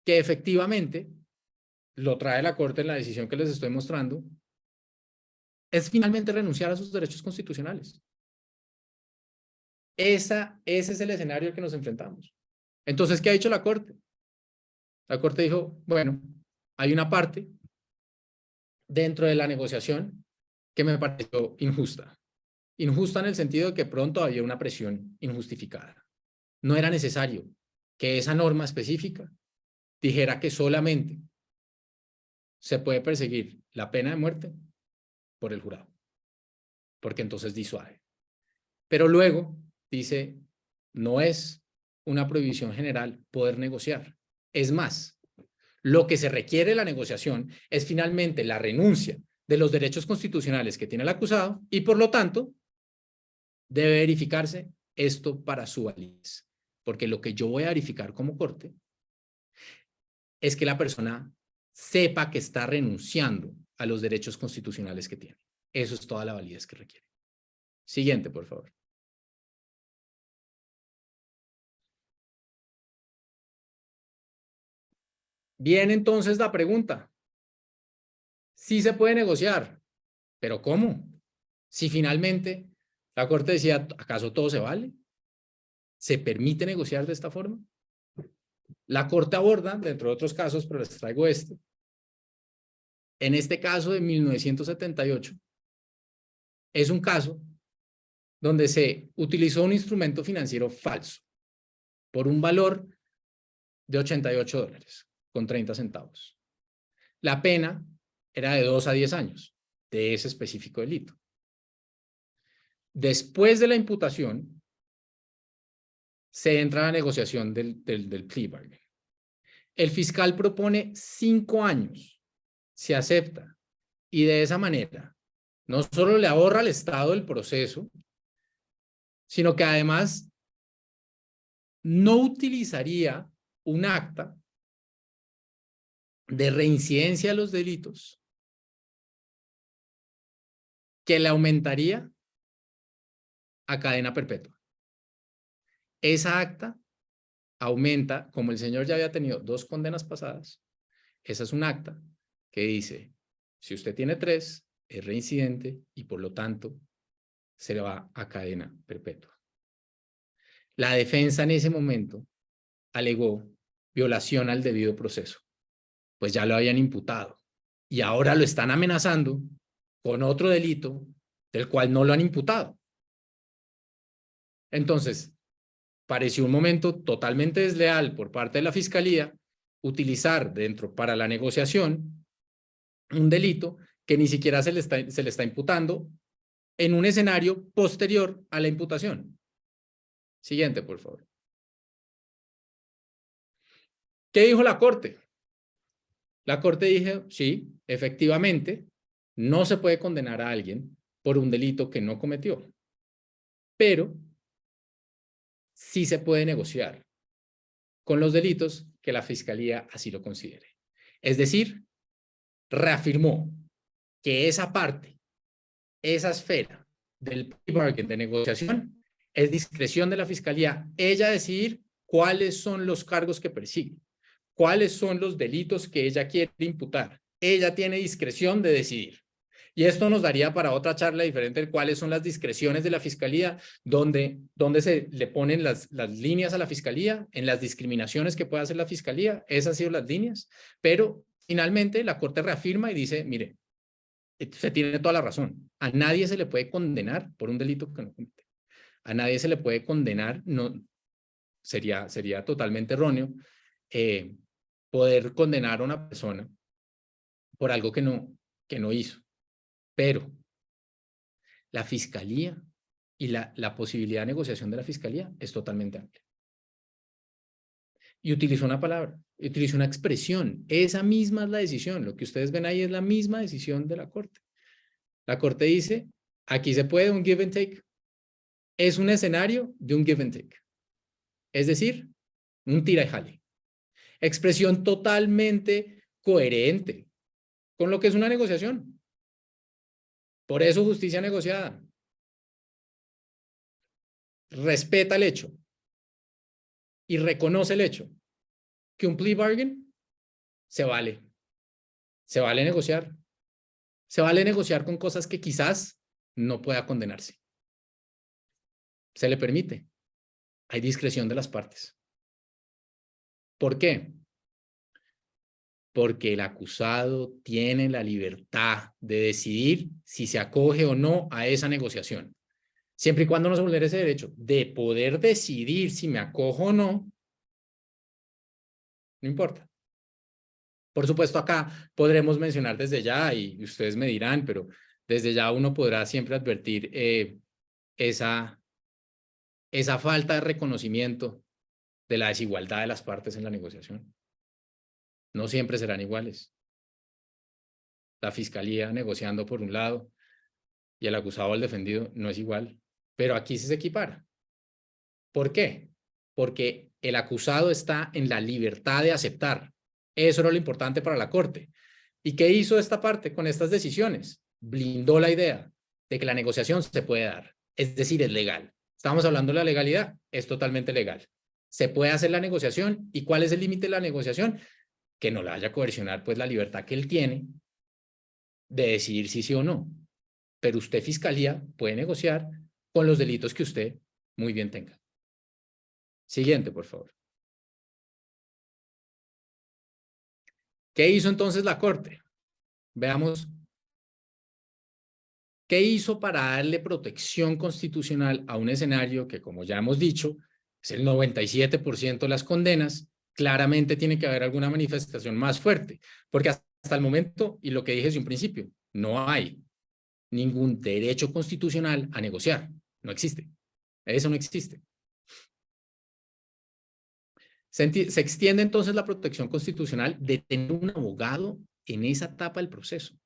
que efectivamente, lo trae la Corte en la decisión que les estoy mostrando, es finalmente renunciar a sus derechos constitucionales. Ese es el escenario al que nos enfrentamos. Entonces, ¿qué ha dicho la Corte? La Corte dijo, bueno, hay una parte dentro de la negociación que me pareció injusta. Injusta en el sentido de que pronto había una presión injustificada. No era necesario que esa norma específica dijera que solamente se puede perseguir la pena de muerte por el jurado, porque entonces disuade. Pero luego dice, no es una prohibición general poder negociar. Es más, lo que se requiere de la negociación es finalmente la renuncia de los derechos constitucionales que tiene el acusado y por lo tanto debe verificarse esto para su validez. Porque lo que yo voy a verificar como Corte es que la persona sepa que está renunciando a los derechos constitucionales que tiene. Eso es toda la validez que requiere. Siguiente, por favor. Bien, entonces la pregunta. Sí se puede negociar, pero ¿cómo? Si finalmente la Corte decía, ¿acaso todo se vale? ¿Se permite negociar de esta forma? La Corte aborda, dentro de otros casos, pero les traigo este. En este caso de 1978, es un caso donde se utilizó un instrumento financiero falso por un valor de $88,30. La pena era de 2 a 10 años de ese específico delito. Después de la imputación, se entra a la negociación del plea bargain. El fiscal propone 5 años, se acepta, y de esa manera no solo le ahorra al Estado el proceso, sino que además no utilizaría un acta de reincidencia a los delitos que le aumentaría a cadena perpetua. Esa acta aumenta, como el señor ya había tenido 2 condenas pasadas, esa es un acta que dice, si usted tiene 3, es reincidente y por lo tanto se le va a cadena perpetua. La defensa en ese momento alegó violación al debido proceso, pues ya lo habían imputado y ahora lo están amenazando con otro delito del cual no lo han imputado. Entonces, pareció un momento totalmente desleal por parte de la Fiscalía utilizar para la negociación un delito que ni siquiera se le está imputando en un escenario posterior a la imputación. Siguiente, por favor. ¿Qué dijo la Corte? La Corte dijo, sí, efectivamente, no se puede condenar a alguien por un delito que no cometió, pero sí se puede negociar con los delitos que la Fiscalía así lo considere. Es decir, reafirmó que esa parte, esa esfera del plea bargain de negociación es discreción de la Fiscalía, ella decidir cuáles son los cargos que persigue, cuáles son los delitos que ella quiere imputar. Ella tiene discreción de decidir. Y esto nos daría para otra charla diferente de cuáles son las discreciones de la Fiscalía, donde se le ponen las líneas a la Fiscalía, en las discriminaciones que puede hacer la Fiscalía, esas han sido las líneas, pero finalmente la Corte reafirma y dice, mire, se tiene toda la razón, a nadie se le puede condenar por un delito que no comete, a nadie se le puede condenar, no, sería totalmente erróneo poder condenar a una persona por algo que no hizo. Pero la Fiscalía y la posibilidad de negociación de la Fiscalía es totalmente amplia. Y utilizó una palabra, utilizó una expresión. Esa misma es la decisión. Lo que ustedes ven ahí es la misma decisión de la Corte. La Corte dice, aquí se puede un give and take. Es un escenario de un give and take. Es decir, un tira y jale. Expresión totalmente coherente con lo que es una negociación. Por eso justicia negociada. Respeta el hecho y reconoce el hecho que un plea bargain se vale. Se vale negociar. Se vale negociar con cosas que quizás no pueda condenarse. Se le permite. Hay discreción de las partes. ¿Por qué? Porque el acusado tiene la libertad de decidir si se acoge o no a esa negociación. Siempre y cuando no se vulnere ese derecho de poder decidir si me acojo o no, no importa. Por supuesto, acá podremos mencionar desde ya, y ustedes me dirán, pero desde ya uno podrá siempre advertir esa falta de reconocimiento de la desigualdad de las partes en la negociación. No siempre serán iguales. La Fiscalía negociando por un lado y el acusado o el defendido no es igual. Pero aquí sí se equipara. ¿Por qué? Porque el acusado está en la libertad de aceptar. Eso era lo importante para la Corte. ¿Y qué hizo esta parte con estas decisiones? Blindó la idea de que la negociación se puede dar. Es decir, es legal. Estamos hablando de la legalidad. Es totalmente legal. Se puede hacer la negociación. ¿Y cuál es el límite de la negociación? Que no la vaya a coercionar pues la libertad que él tiene de decidir si sí o no. Pero usted, Fiscalía, puede negociar con los delitos que usted muy bien tenga. Siguiente, por favor. ¿Qué hizo entonces la Corte? Veamos. ¿Qué hizo para darle protección constitucional a un escenario que, como ya hemos dicho, es el 97% de las condenas? Claramente tiene que haber alguna manifestación más fuerte, porque hasta el momento, y lo que dije desde un principio, no hay ningún derecho constitucional a negociar. No existe. Eso no existe. Se extiende entonces la protección constitucional de tener un abogado en esa etapa del proceso.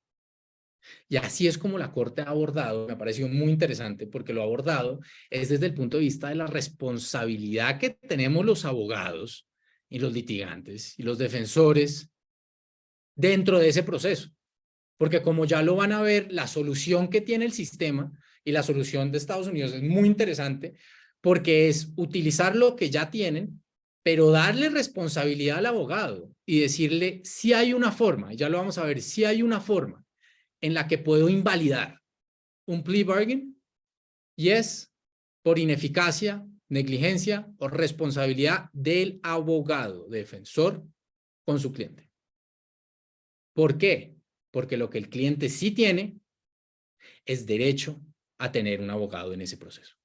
Y así es como la Corte ha abordado, me ha parecido muy interesante porque lo ha abordado es desde el punto de vista de la responsabilidad que tenemos los abogados y los litigantes y los defensores dentro de ese proceso. Porque como ya lo van a ver, la solución que tiene el sistema y la solución de Estados Unidos es muy interesante porque es utilizar lo que ya tienen, pero darle responsabilidad al abogado y decirle si hay una forma, ya lo vamos a ver, si hay una forma en la que puedo invalidar un plea bargain y es por ineficacia, negligencia o responsabilidad del abogado defensor con su cliente. ¿Por qué? Porque lo que el cliente sí tiene es derecho a tener un abogado en ese proceso.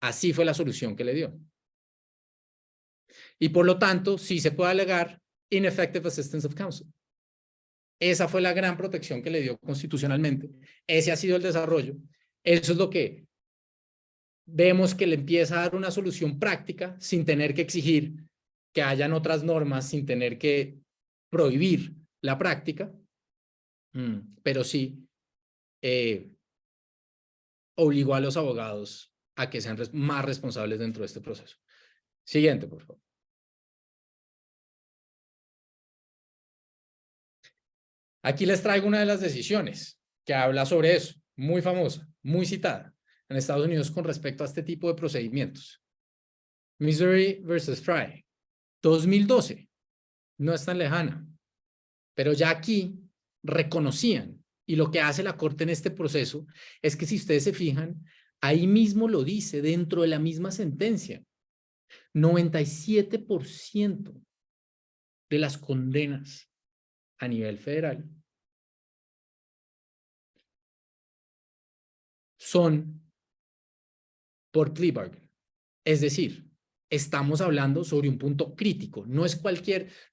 Así fue la solución que le dio. Y por lo tanto, sí se puede alegar ineffective assistance of counsel. Esa fue la gran protección que le dio constitucionalmente. Ese ha sido el desarrollo. Eso es lo que vemos que le empieza a dar una solución práctica sin tener que exigir que hayan otras normas, sin tener que prohibir la práctica, pero sí obligó a los abogados a que sean más responsables dentro de este proceso. Siguiente, por favor. Aquí les traigo una de las decisiones que habla sobre eso, muy famosa, muy citada en Estados Unidos con respecto a este tipo de procedimientos. Missouri versus Fry, 2012, no es tan lejana, pero ya aquí reconocían, y lo que hace la Corte en este proceso es que si ustedes se fijan, ahí mismo lo dice dentro de la misma sentencia, 97% de las condenas a nivel federal son por plea bargain. Es decir, estamos hablando sobre un punto crítico. No es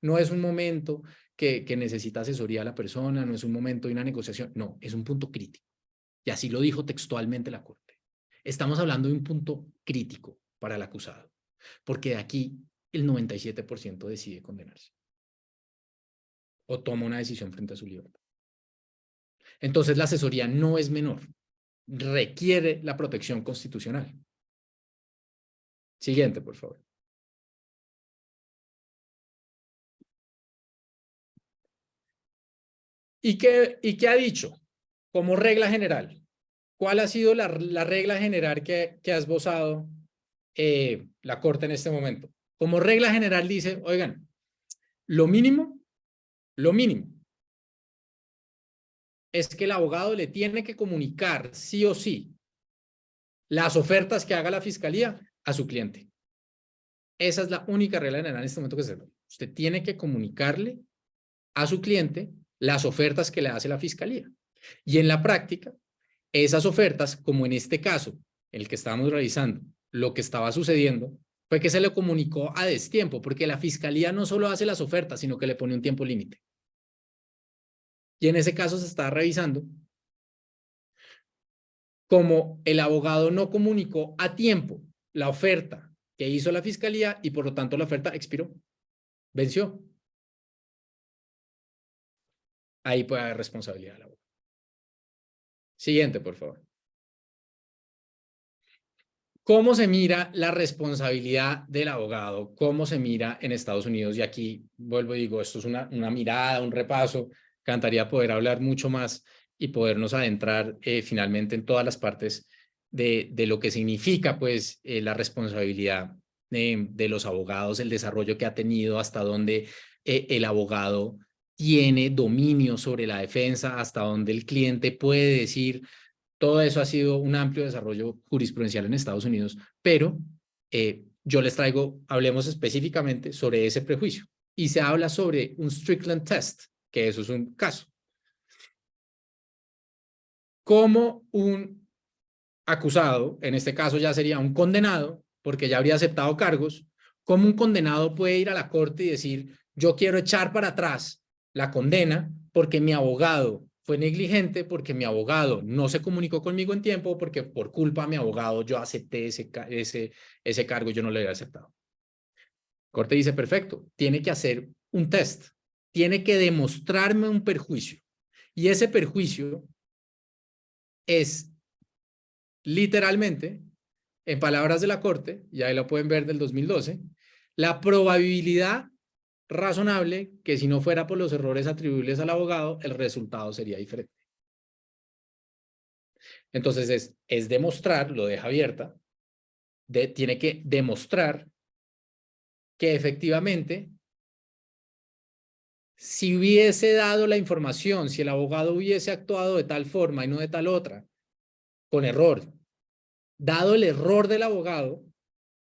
no es un momento que necesita asesoría a la persona, no es un momento de una negociación. No, es un punto crítico. Y así lo dijo textualmente la Corte. Estamos hablando de un punto crítico para el acusado, porque de aquí el 97% decide condenarse o toma una decisión frente a su libertad. Entonces la asesoría no es menor, requiere la protección constitucional. Siguiente, por favor. ¿Y qué ha dicho? Como regla general, ¿cuál ha sido la regla general que ha esbozado la Corte en este momento? Como regla general dice, oigan, lo mínimo es que el abogado le tiene que comunicar sí o sí las ofertas que haga la fiscalía a su cliente. Esa es la única regla general en este momento que se da. Usted tiene que comunicarle a su cliente las ofertas que le hace la fiscalía. Y en la práctica, esas ofertas, como en este caso, el que estábamos realizando, lo que estaba sucediendo fue que se le comunicó a destiempo, porque la fiscalía no solo hace las ofertas, sino que le pone un tiempo límite. Y en ese caso se está revisando como el abogado no comunicó a tiempo la oferta que hizo la fiscalía y por lo tanto la oferta expiró, venció. Ahí puede haber responsabilidad del abogado. Siguiente, por favor. ¿Cómo se mira la responsabilidad del abogado? ¿Cómo se mira en Estados Unidos? Y aquí vuelvo y digo, esto es una mirada, un repaso. Encantaría poder hablar mucho más y podernos adentrar finalmente en todas las partes de lo que significa pues la responsabilidad de los abogados, el desarrollo que ha tenido, hasta dónde el abogado tiene dominio sobre la defensa, hasta dónde el cliente puede decir. Todo eso ha sido un amplio desarrollo jurisprudencial en Estados Unidos, pero yo les traigo, hablemos específicamente sobre ese prejuicio. Y se habla sobre un Strickland Test, que eso es un caso. Como un acusado, en este caso ya sería un condenado, porque ya habría aceptado cargos, ¿cómo un condenado puede ir a la corte y decir, yo quiero echar para atrás la condena porque mi abogado fue negligente, porque mi abogado no se comunicó conmigo en tiempo, porque por culpa de mi abogado yo acepté ese cargo y yo no lo había aceptado? Corte dice, perfecto, tiene que hacer un test, tiene que demostrarme un perjuicio. Y ese perjuicio es literalmente, en palabras de la Corte, y ahí lo pueden ver del 2012, la probabilidad razonable que si no fuera por los errores atribuibles al abogado, el resultado sería diferente. Entonces es demostrar, lo deja abierta, tiene que demostrar que efectivamente, si hubiese dado la información, si el abogado hubiese actuado de tal forma y no de tal otra, con error, dado el error del abogado,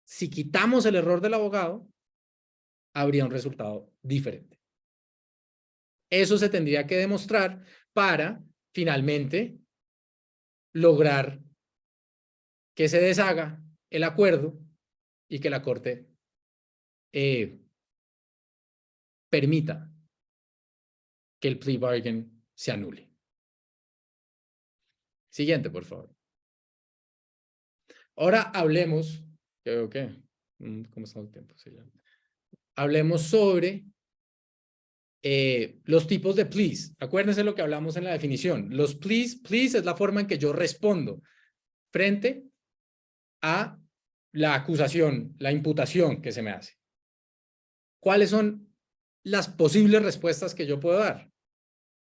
si quitamos el error del abogado, habría un resultado diferente. Eso se tendría que demostrar para finalmente lograr que se deshaga el acuerdo y que la Corte permita que el plea bargain se anule. Siguiente, por favor. Ahora hablemos, creo que, ¿cómo estamos de tiempo? Sí, hablemos sobre los tipos de pleas. Acuérdense lo que hablamos en la definición. Los pleas es la forma en que yo respondo frente a la acusación, la imputación que se me hace. ¿Cuáles son las posibles respuestas que yo puedo dar?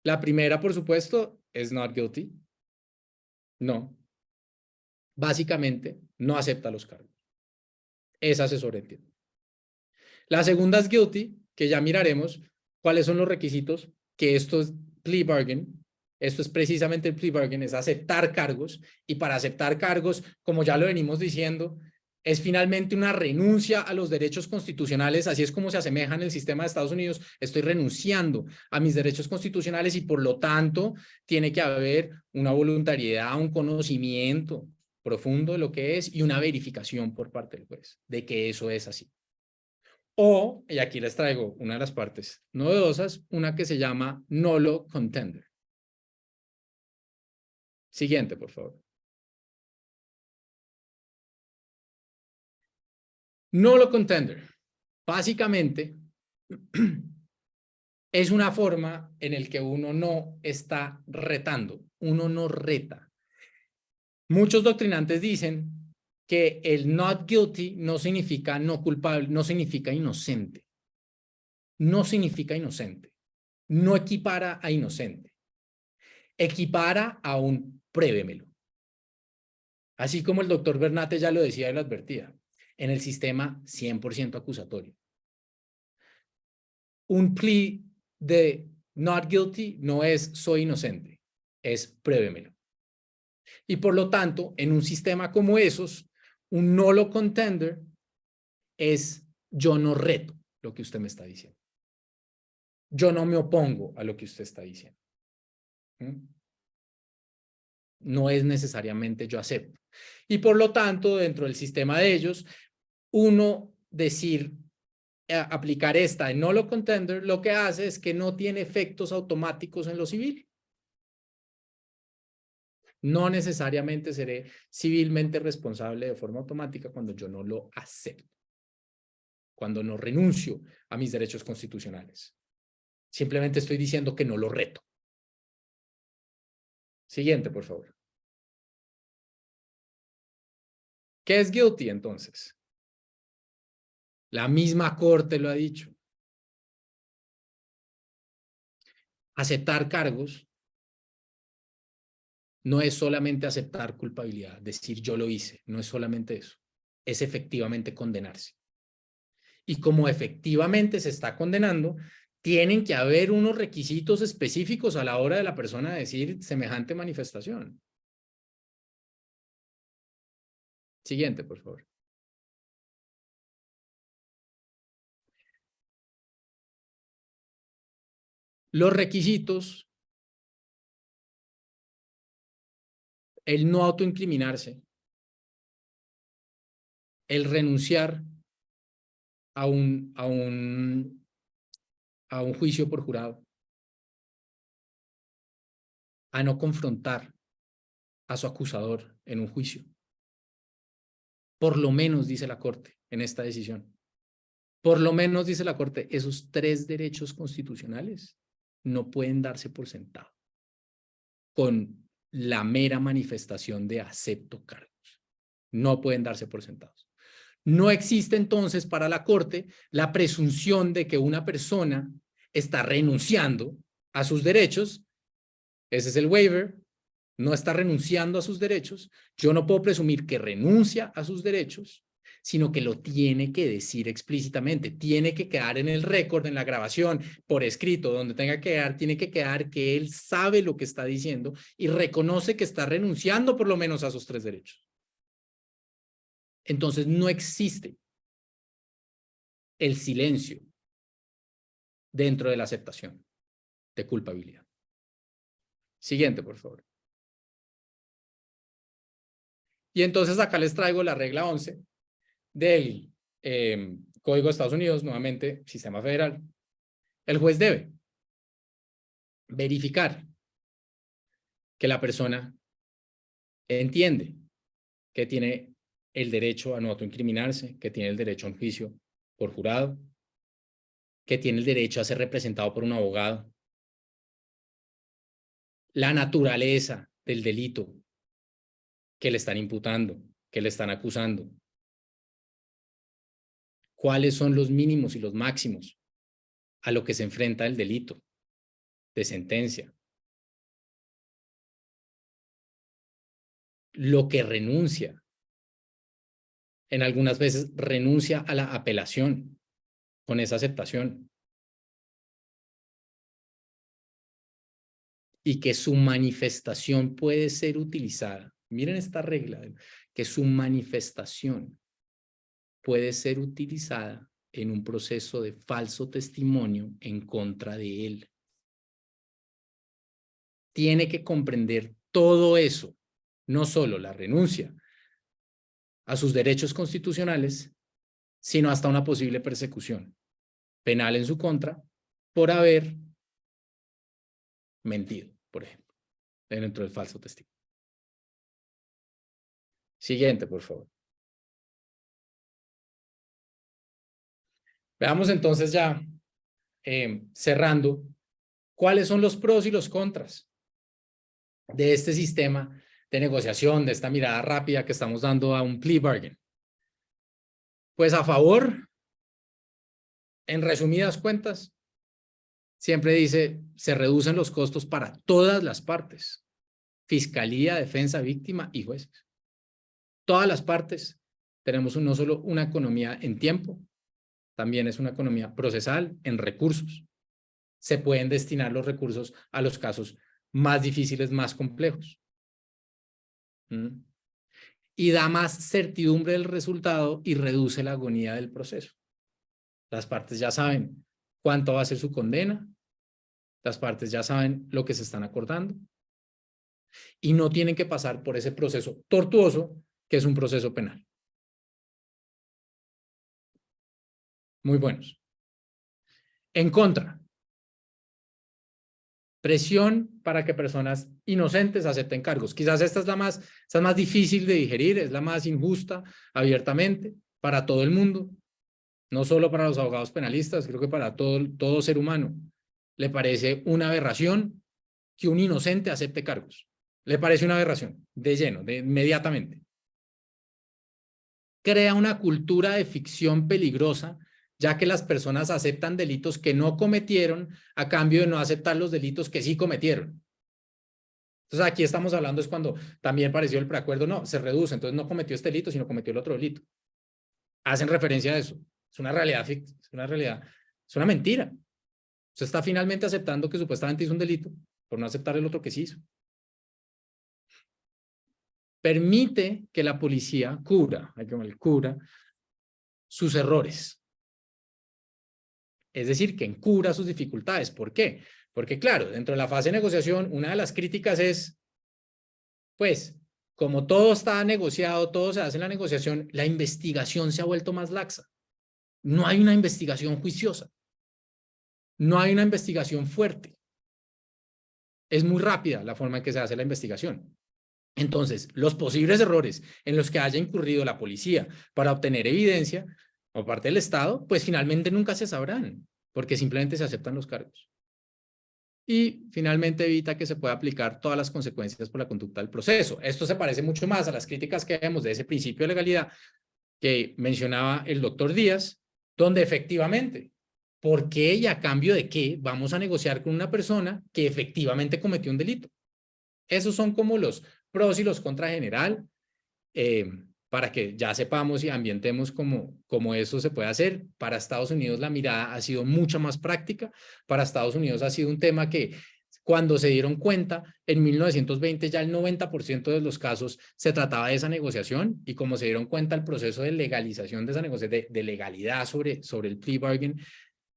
La primera, por supuesto, es not guilty. No. Básicamente, no acepta los cargos. Esa se sobreentiende. La segunda es guilty, que ya miraremos cuáles son los requisitos, que esto es plea bargain. Esto es precisamente el plea bargain, es aceptar cargos. Y para aceptar cargos, como ya lo venimos diciendo, es finalmente una renuncia a los derechos constitucionales. Así es como se asemeja en el sistema de Estados Unidos. Estoy renunciando a mis derechos constitucionales y por lo tanto tiene que haber una voluntariedad, un conocimiento profundo de lo que es y una verificación por parte del juez de que eso es así. O, y aquí les traigo una de las partes novedosas, una que se llama nolo contender. Siguiente, por favor. Nolo contender. Básicamente, es una forma en la que uno no está retando, uno no reta. Muchos doctrinantes dicen que el not guilty no significa no culpable, no significa inocente. No significa inocente. No equipara a inocente. Equipara a un pruébemelo. Así como el doctor Bernate ya lo decía y lo advertía, en el sistema 100% acusatorio. Un plea de not guilty no es soy inocente, es pruébemelo. Y por lo tanto, en un sistema como esos, un nolo contender es yo no reto lo que usted me está diciendo. Yo no me opongo a lo que usted está diciendo. No es necesariamente yo acepto. Y por lo tanto, dentro del sistema de ellos, uno decir, aplicar esta en nolo contender, lo que hace es que no tiene efectos automáticos en lo civil. No necesariamente seré civilmente responsable de forma automática cuando yo no lo acepto, cuando no renuncio a mis derechos constitucionales. Simplemente estoy diciendo que no lo reto. Siguiente, por favor. ¿Qué es guilty entonces? La misma corte lo ha dicho. Aceptar cargos no es solamente aceptar culpabilidad, decir yo lo hice, no es solamente eso, es efectivamente condenarse. Y como efectivamente se está condenando, tienen que haber unos requisitos específicos a la hora de la persona decir semejante manifestación. Siguiente, por favor. Los requisitos, el no autoincriminarse, el renunciar a un juicio por jurado, a no confrontar a su acusador en un juicio. Por lo menos, dice la Corte en esta decisión, por lo menos, dice la Corte, esos 3 derechos constitucionales no pueden darse por sentado con la mera manifestación de acepto cargos. No pueden darse por sentados. No existe entonces para la Corte la presunción de que una persona está renunciando a sus derechos. Ese es el waiver. No está renunciando a sus derechos. Yo no puedo presumir que renuncia a sus derechos, sino que lo tiene que decir explícitamente. Tiene que quedar en el récord, en la grabación, por escrito, donde tenga que quedar, tiene que quedar que él sabe lo que está diciendo y reconoce que está renunciando por lo menos a esos 3 derechos. Entonces no existe el silencio dentro de la aceptación de culpabilidad. Siguiente, por favor. Y entonces acá les traigo la regla 11 del Código de Estados Unidos, nuevamente, sistema federal. El juez debe verificar que la persona entiende que tiene el derecho a no autoincriminarse, que tiene el derecho a un juicio por jurado, que tiene el derecho a ser representado por un abogado, la naturaleza del delito que le están imputando, que le están acusando. ¿Cuáles son los mínimos y los máximos a lo que se enfrenta el delito de sentencia? Lo que renuncia. En algunas veces renuncia a la apelación con esa aceptación. Y que su manifestación puede ser utilizada. Miren esta regla, que su manifestación puede ser utilizada en un proceso de falso testimonio en contra de él. Tiene que comprender todo eso, no solo la renuncia a sus derechos constitucionales, sino hasta una posible persecución penal en su contra por haber mentido, por ejemplo, dentro del falso testimonio. Siguiente, por favor. Veamos entonces ya, cerrando, cuáles son los pros y los contras de este sistema de negociación, de esta mirada rápida que estamos dando a un plea bargain. Pues a favor, en resumidas cuentas, siempre dice, se reducen los costos para todas las partes, fiscalía, defensa, víctima y jueces. Todas las partes tenemos no solo una economía en tiempo, también es una economía procesal en recursos. Se pueden destinar los recursos a los casos más difíciles, más complejos. Y da más certidumbre del resultado y reduce la agonía del proceso. Las partes ya saben cuánto va a ser su condena, las partes ya saben lo que se están acordando y no tienen que pasar por ese proceso tortuoso que es un proceso penal. Muy buenos. En contra, presión para que personas inocentes acepten cargos. Quizás esta es la más difícil de digerir, es la más injusta, abiertamente, para todo el mundo, no solo para los abogados penalistas, creo que para todo ser humano. Le parece una aberración que un inocente acepte cargos. Le parece una aberración, de lleno, inmediatamente. Crea una cultura de ficción peligrosa, ya que las personas aceptan delitos que no cometieron a cambio de no aceptar los delitos que sí cometieron. Entonces aquí estamos hablando es cuando también pareció el preacuerdo, no, se reduce, entonces no cometió este delito, sino cometió el otro delito. Hacen referencia a eso. Es una realidad, es una mentira. Usted está finalmente aceptando que supuestamente hizo un delito por no aceptar el otro que sí hizo. Permite que la policía cubra sus errores. Es decir, que encubra sus dificultades. ¿Por qué? Porque claro, dentro de la fase de negociación, una de las críticas es, pues, como todo está negociado, todo se hace en la negociación, la investigación se ha vuelto más laxa. No hay una investigación juiciosa. No hay una investigación fuerte. Es muy rápida la forma en que se hace la investigación. Entonces, los posibles errores en los que haya incurrido la policía para obtener evidencia por parte del Estado, pues finalmente nunca se sabrán, porque simplemente se aceptan los cargos. Y finalmente evita que se pueda aplicar todas las consecuencias por la conducta del proceso. Esto se parece mucho más a las críticas que vemos de ese principio de legalidad que mencionaba el doctor Díaz, donde efectivamente, ¿por qué y a cambio de qué vamos a negociar con una persona que efectivamente cometió un delito? Esos son como los pros y los contras general, para que ya sepamos y ambientemos cómo eso se puede hacer. Para Estados Unidos la mirada ha sido mucho más práctica. Para Estados Unidos ha sido un tema que cuando se dieron cuenta, en 1920 ya el 90% de los casos se trataba de esa negociación y como se dieron cuenta el proceso de legalización de esa negociación, de legalidad sobre el plea bargain,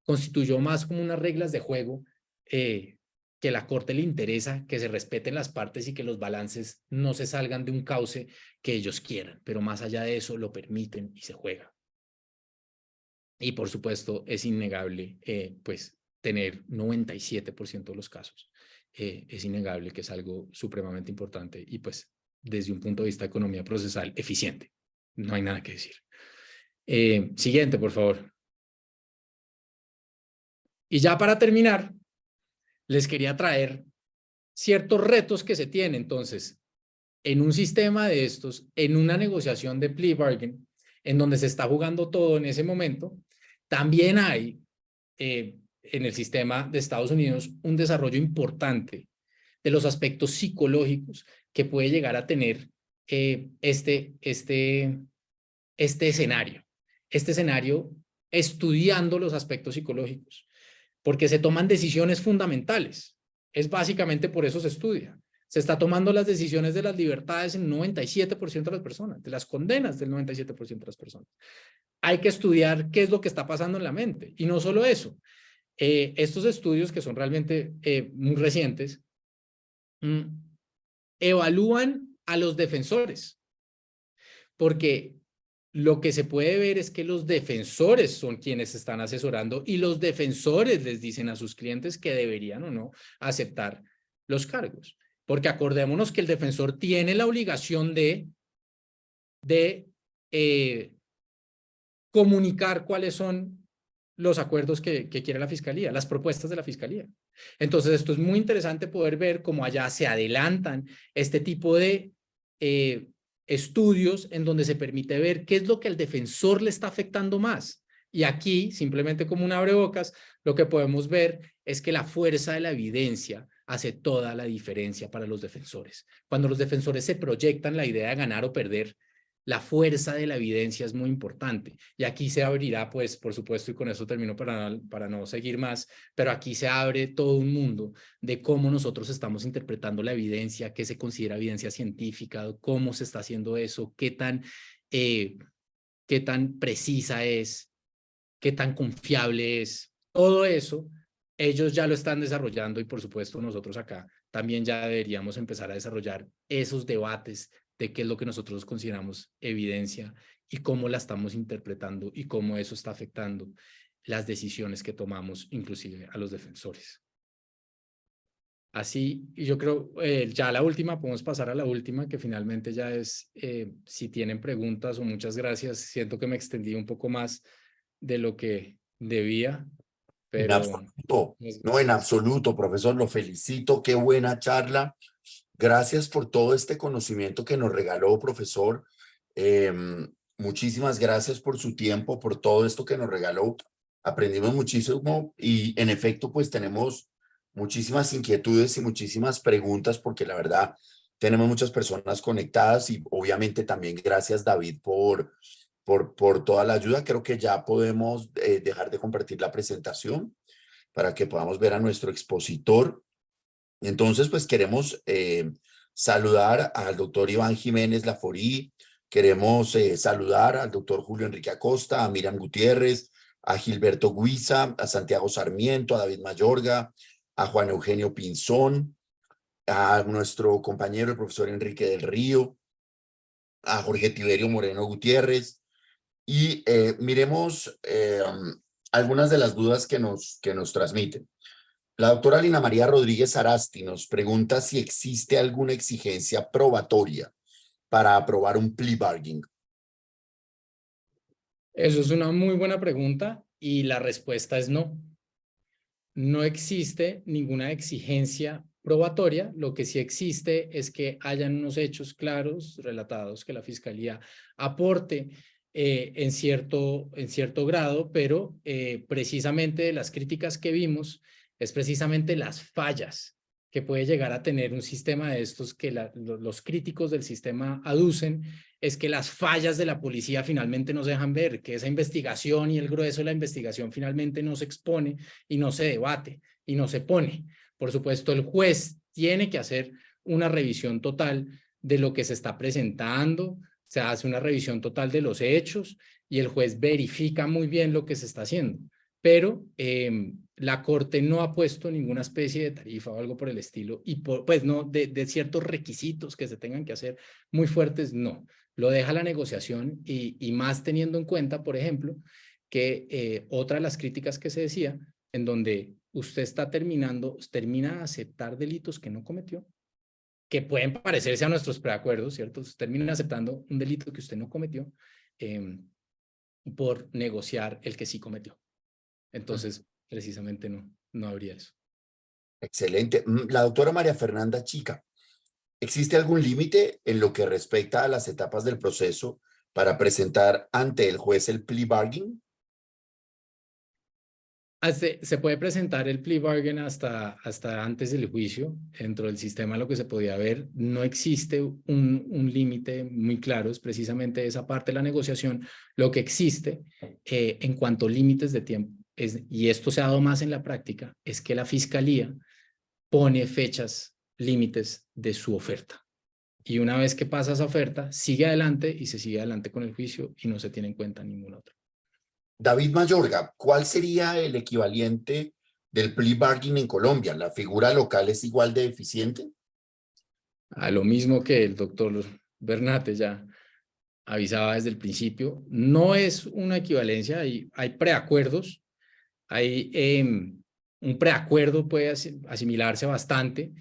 constituyó más como unas reglas de juego que la Corte le interesa que se respeten las partes y que los balances no se salgan de un cauce que ellos quieran, pero más allá de eso lo permiten y se juega. Y por supuesto es innegable pues tener 97% de los casos. Es innegable que es algo supremamente importante y pues desde un punto de vista de economía procesal eficiente. No hay nada que decir. Siguiente, por favor. Y ya para terminar, les quería traer ciertos retos que se tienen. Entonces, en un sistema de estos, en una negociación de plea bargain, en donde se está jugando todo en ese momento, también hay en el sistema de Estados Unidos un desarrollo importante de los aspectos psicológicos que puede llegar a tener este escenario. Este escenario estudiando los aspectos psicológicos, porque se toman decisiones fundamentales. Es básicamente por eso se estudia. Se está tomando las decisiones de las libertades en 97% de las personas, de las condenas del 97% de las personas. Hay que estudiar qué es lo que está pasando en la mente. Y no solo eso. Estos estudios, que son realmente muy recientes, evalúan a los defensores, porque lo que se puede ver es que los defensores son quienes están asesorando y los defensores les dicen a sus clientes que deberían o no aceptar los cargos. Porque acordémonos que el defensor tiene la obligación de comunicar cuáles son los acuerdos que quiere la fiscalía, las propuestas de la fiscalía. Entonces, esto es muy interesante poder ver cómo allá se adelantan este tipo de estudios en donde se permite ver qué es lo que al defensor le está afectando más. Y aquí, simplemente como un abrebocas, lo que podemos ver es que la fuerza de la evidencia hace toda la diferencia para los defensores. Cuando los defensores se proyectan la idea de ganar o perder, la fuerza de la evidencia es muy importante. Y aquí se abrirá, pues, por supuesto, y con eso termino para no seguir más, pero aquí se abre todo un mundo de cómo nosotros estamos interpretando la evidencia, qué se considera evidencia científica, cómo se está haciendo eso, qué tan precisa es, qué tan confiable es. Todo eso, ellos ya lo están desarrollando y, por supuesto, nosotros acá también ya deberíamos empezar a desarrollar esos debates de qué es lo que nosotros consideramos evidencia y cómo la estamos interpretando y cómo eso está afectando las decisiones que tomamos, inclusive a los defensores. Así, y yo creo, ya la última, podemos pasar a la última, que finalmente ya es, si tienen preguntas o muchas gracias, siento que me extendí un poco más de lo que debía, En pero... absoluto, no, en absoluto, profesor, lo felicito, qué buena charla. Gracias por todo este conocimiento que nos regaló, profesor. Muchísimas gracias por su tiempo, por todo esto que nos regaló. Aprendimos muchísimo y en efecto, pues tenemos muchísimas inquietudes y muchísimas preguntas porque la verdad tenemos muchas personas conectadas y obviamente también gracias, David, por toda la ayuda. Creo que ya podemos dejar de compartir la presentación para que podamos ver a nuestro expositor. Entonces, pues queremos saludar al doctor Iván Jiménez Laforí, queremos saludar al doctor Julio Enrique Acosta, a Miriam Gutiérrez, a Gilberto Guiza, a Santiago Sarmiento, a David Mayorga, a Juan Eugenio Pinzón, a nuestro compañero el profesor Enrique del Río, a Jorge Tiberio Moreno Gutiérrez, y miremos algunas de las dudas que nos transmiten. La doctora Lina María Rodríguez Arasti nos pregunta si existe alguna exigencia probatoria para aprobar un plea bargain. Eso es una muy buena pregunta y la respuesta es no. No existe ninguna exigencia probatoria. Lo que sí existe es que hayan unos hechos claros, relatados, que la Fiscalía aporte en cierto grado, pero precisamente las críticas que vimos es precisamente las fallas que puede llegar a tener un sistema de estos que los críticos del sistema aducen, es que las fallas de la policía finalmente no se dejan ver, que esa investigación y el grueso de la investigación finalmente no se expone y no se debate y no se pone. Por supuesto, el juez tiene que hacer una revisión total de lo que se está presentando, se hace una revisión total de los hechos y el juez verifica muy bien lo que se está haciendo. Pero la Corte no ha puesto ninguna especie de tarifa o algo por el estilo y pues no, de ciertos requisitos que se tengan que hacer muy fuertes, no. Lo deja la negociación y más teniendo en cuenta, por ejemplo, que otra de las críticas que se decía, en donde usted termina de aceptar delitos que no cometió, que pueden parecerse a nuestros preacuerdos, ¿cierto? Usted termina aceptando un delito que usted no cometió por negociar el que sí cometió. Entonces, precisamente no habría eso. Excelente. La doctora María Fernanda Chica ¿Existe algún límite en lo que respecta a las etapas del proceso para presentar ante el juez el plea bargain? Se puede presentar el plea bargain hasta antes del juicio. Dentro del sistema lo que se podía ver, no existe un límite muy claro, es precisamente esa parte de la negociación. Lo que existe en cuanto a límites de tiempo, y esto se ha dado más en la práctica, es que la fiscalía pone fechas límites de su oferta. Y una vez que pasa esa oferta, sigue adelante y se sigue adelante con el juicio y no se tiene en cuenta ningún otro. David Mayorga, ¿cuál sería el equivalente del plea bargain en Colombia? ¿La figura local es igual de eficiente? A lo mismo que el doctor Bernate ya avisaba desde el principio, no es una equivalencia, hay preacuerdos, un preacuerdo puede asimilarse bastante.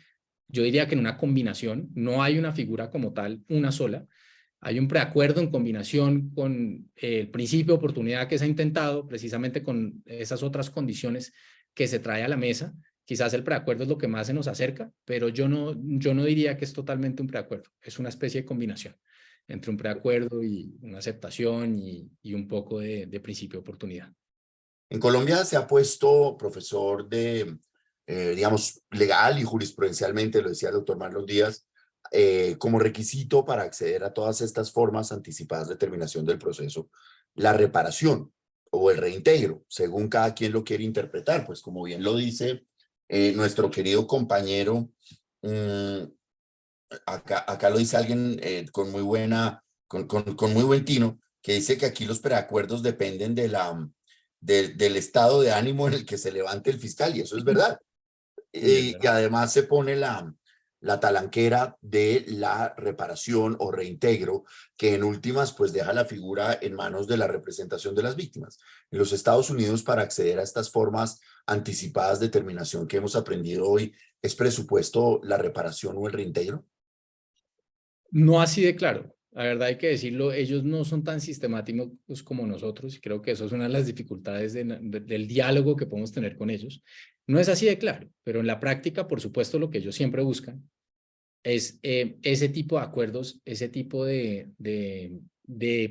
Yo diría que en una combinación, no hay una figura como tal, una sola. Hay un preacuerdo en combinación con el principio de oportunidad que se ha intentado, precisamente con esas otras condiciones que se trae a la mesa. Quizás el preacuerdo es lo que más se nos acerca, pero yo no diría que es totalmente un preacuerdo. Es una especie de combinación entre un preacuerdo y una aceptación y un poco de principio de oportunidad. En Colombia se ha puesto, profesor de, digamos, legal y jurisprudencialmente, lo decía el doctor Marlon Díaz, como requisito para acceder a todas estas formas anticipadas de terminación del proceso, la reparación o el reintegro, según cada quien lo quiere interpretar, pues como bien lo dice nuestro querido compañero, acá lo dice alguien con muy buen tino, que dice que aquí los preacuerdos dependen del estado de ánimo en el que se levante el fiscal, y eso es verdad. Y además se pone la talanquera de la reparación o reintegro, que en últimas pues deja la figura en manos de la representación de las víctimas. En los Estados Unidos, para acceder a estas formas anticipadas de terminación que hemos aprendido hoy, ¿es presupuesto la reparación o el reintegro? No así de claro. La verdad hay que decirlo, ellos no son tan sistemáticos como nosotros y creo que eso es una de las dificultades del diálogo que podemos tener con ellos. No es así de claro, pero en la práctica, por supuesto, lo que ellos siempre buscan es ese tipo de acuerdos, ese tipo de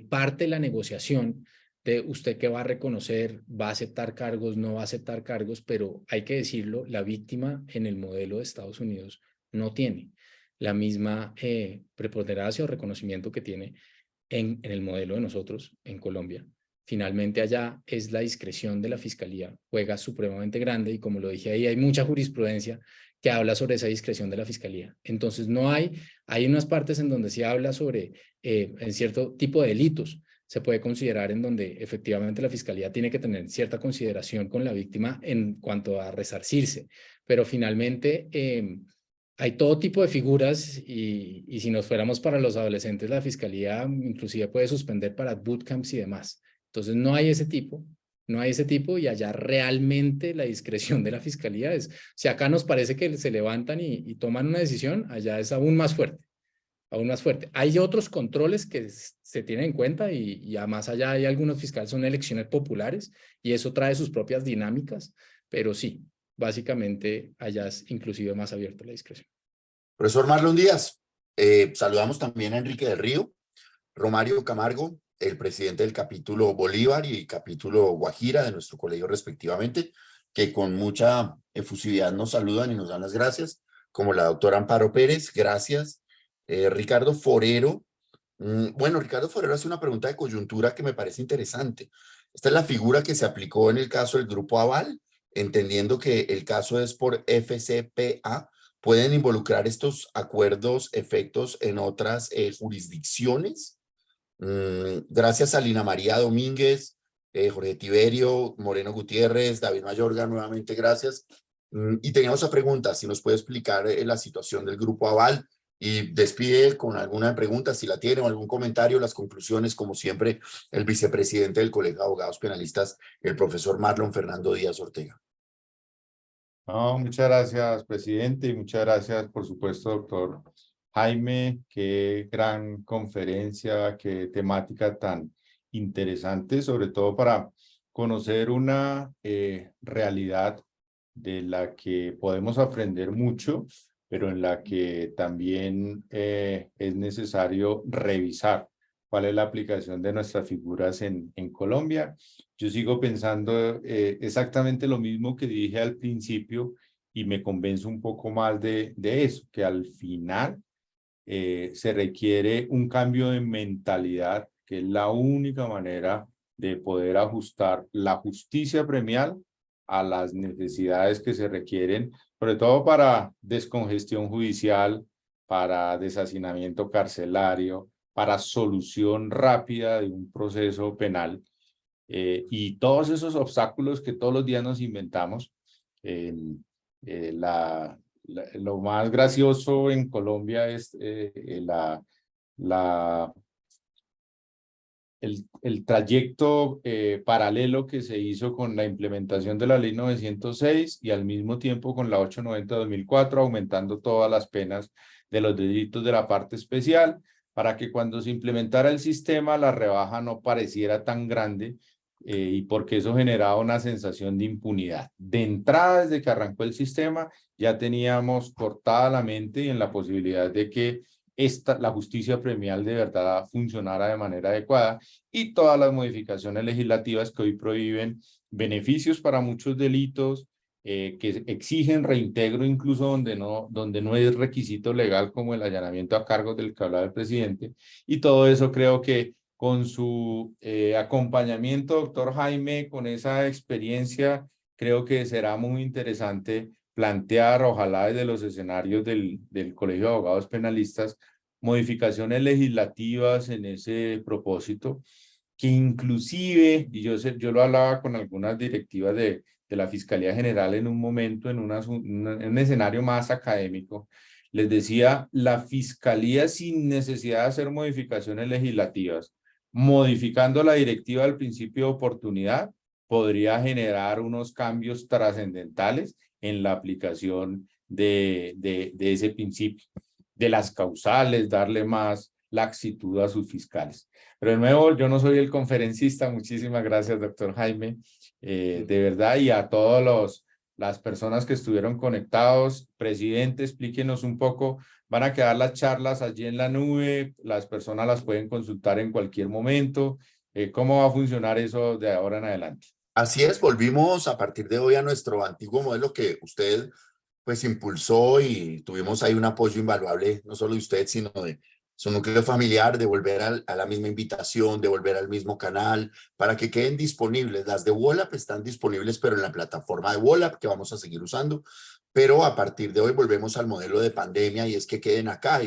parte de la negociación de usted que va a reconocer, va a aceptar cargos, no va a aceptar cargos, pero hay que decirlo, la víctima en el modelo de Estados Unidos no tiene la misma preponderancia o reconocimiento que tiene en el modelo de nosotros en Colombia. Finalmente allá es la discreción de la fiscalía, juega supremamente grande y como lo dije ahí, hay mucha jurisprudencia que habla sobre esa discreción de la fiscalía. Entonces hay unas partes en donde se habla sobre en cierto tipo de delitos, se puede considerar en donde efectivamente la fiscalía tiene que tener cierta consideración con la víctima en cuanto a resarcirse, pero finalmente hay todo tipo de figuras y si nos fuéramos para los adolescentes, la fiscalía inclusive puede suspender para bootcamps y demás. Entonces no hay ese tipo y allá realmente la discreción de la fiscalía es, si acá nos parece que se levantan y toman una decisión, allá es aún más fuerte, aún más fuerte. Hay otros controles que se tienen en cuenta y además allá hay algunos fiscales, son elecciones populares y eso trae sus propias dinámicas, pero sí, básicamente allá es inclusive más abierto la discreción. Profesor Marlon Díaz, saludamos también a Enrique del Río, Romario Camargo, el presidente del capítulo Bolívar y capítulo Guajira de nuestro colegio respectivamente, que con mucha efusividad nos saludan y nos dan las gracias, como la doctora Amparo Pérez, gracias. Ricardo Forero, bueno, Ricardo Forero hace una pregunta de coyuntura que me parece interesante. Esta es la figura que se aplicó en el caso del Grupo Aval, entendiendo que el caso es por FCPA. ¿Pueden involucrar estos acuerdos efectos en otras jurisdicciones? Gracias a Lina María Domínguez, Jorge Tiberio, Moreno Gutiérrez, David Mayorga, nuevamente gracias. Y teníamos esa pregunta, si nos puede explicar la situación del Grupo Aval y despide con alguna pregunta, si la tiene o algún comentario, las conclusiones, como siempre, el vicepresidente del Colegio de Abogados Penalistas, el profesor Marlon Fernando Díaz Ortega. No, muchas gracias, presidente, y muchas gracias, por supuesto, doctor Jaime. Qué gran conferencia, qué temática tan interesante, sobre todo para conocer una realidad de la que podemos aprender mucho pero en la que también es necesario revisar cuál es la aplicación de nuestras figuras en Colombia. Yo sigo pensando exactamente lo mismo que dije al principio y me convenzo un poco más de eso, que al final se requiere un cambio de mentalidad, que es la única manera de poder ajustar la justicia premial a las necesidades que se requieren, sobre todo para descongestión judicial, para deshacinamiento carcelario, para solución rápida de un proceso penal, y todos esos obstáculos que todos los días nos inventamos. eh, lo más gracioso en Colombia es la, el trayecto paralelo que se hizo con la implementación de la ley 906 y al mismo tiempo con la 890/2004, aumentando todas las penas de los delitos de la parte especial, para que cuando se implementara el sistema la rebaja no pareciera tan grande, y porque eso generaba una sensación de impunidad. De entrada, desde que arrancó el sistema, ya teníamos cortada la mente en la posibilidad de que la justicia premial de verdad funcionara de manera adecuada, y todas las modificaciones legislativas que hoy prohíben beneficios para muchos delitos, que exigen reintegro incluso donde no es requisito legal, como el allanamiento a cargos del que hablaba el presidente. Y todo eso creo que con su acompañamiento, doctor Jaime, con esa experiencia, creo que será muy interesante plantear, ojalá desde los escenarios del Colegio de Abogados Penalistas, modificaciones legislativas en ese propósito, que inclusive, y yo lo hablaba con algunas directivas de la Fiscalía General en un momento, en un escenario más académico, les decía, la Fiscalía, sin necesidad de hacer modificaciones legislativas, modificando la directiva del principio de oportunidad, podría generar unos cambios trascendentales en la aplicación de ese principio, de las causales, darle más laxitud a sus fiscales. Pero de nuevo, yo no soy el conferencista. Muchísimas gracias, doctor Jaime, de verdad, y a todas las personas que estuvieron conectados. Presidente, explíquenos un poco. Van a quedar las charlas allí en la nube, las personas las pueden consultar en cualquier momento. ¿Cómo va a funcionar eso de ahora en adelante? Así es, volvimos a partir de hoy a nuestro antiguo modelo que usted pues impulsó, y tuvimos ahí un apoyo invaluable, no solo de usted, sino de su núcleo familiar, de volver a la misma invitación, de volver al mismo canal, para que queden disponibles. Las de Wallap están disponibles, pero en la plataforma de Wallap, que vamos a seguir usando. Pero a partir de hoy volvemos al modelo de pandemia, y es que queden acá.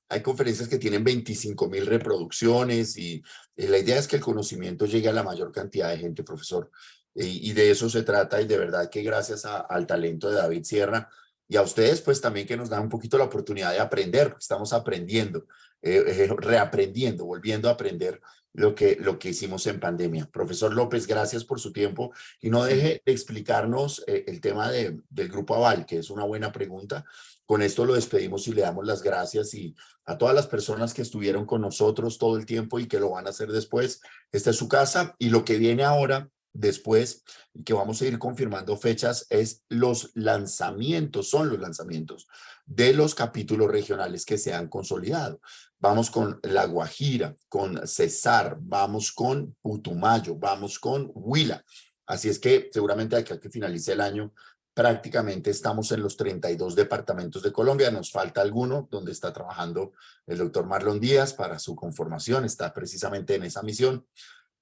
Hay conferencias que tienen 25.000 reproducciones, y la idea es que el conocimiento llegue a la mayor cantidad de gente, profesor. Y de eso se trata, y de verdad que gracias al talento de David Sierra y a ustedes, pues también, que nos dan un poquito la oportunidad de aprender, porque estamos aprendiendo, reaprendiendo, volviendo a aprender lo que hicimos en pandemia. Profesor López, gracias por su tiempo, y no deje de explicarnos el tema del Grupo Aval, que es una buena pregunta. Con esto lo despedimos y le damos las gracias, y a todas las personas que estuvieron con nosotros todo el tiempo y que lo van a hacer después. Esta es su casa, y lo que viene ahora después, y que vamos a ir confirmando fechas, es los lanzamientos, son los lanzamientos de los capítulos regionales que se han consolidado. Vamos con La Guajira, con Cesar, vamos con Putumayo, vamos con Huila. Así es que seguramente de aquí a que finalice el año, prácticamente estamos en los 32 departamentos de Colombia. Nos falta alguno donde está trabajando el doctor Marlon Díaz para su conformación, está precisamente en esa misión.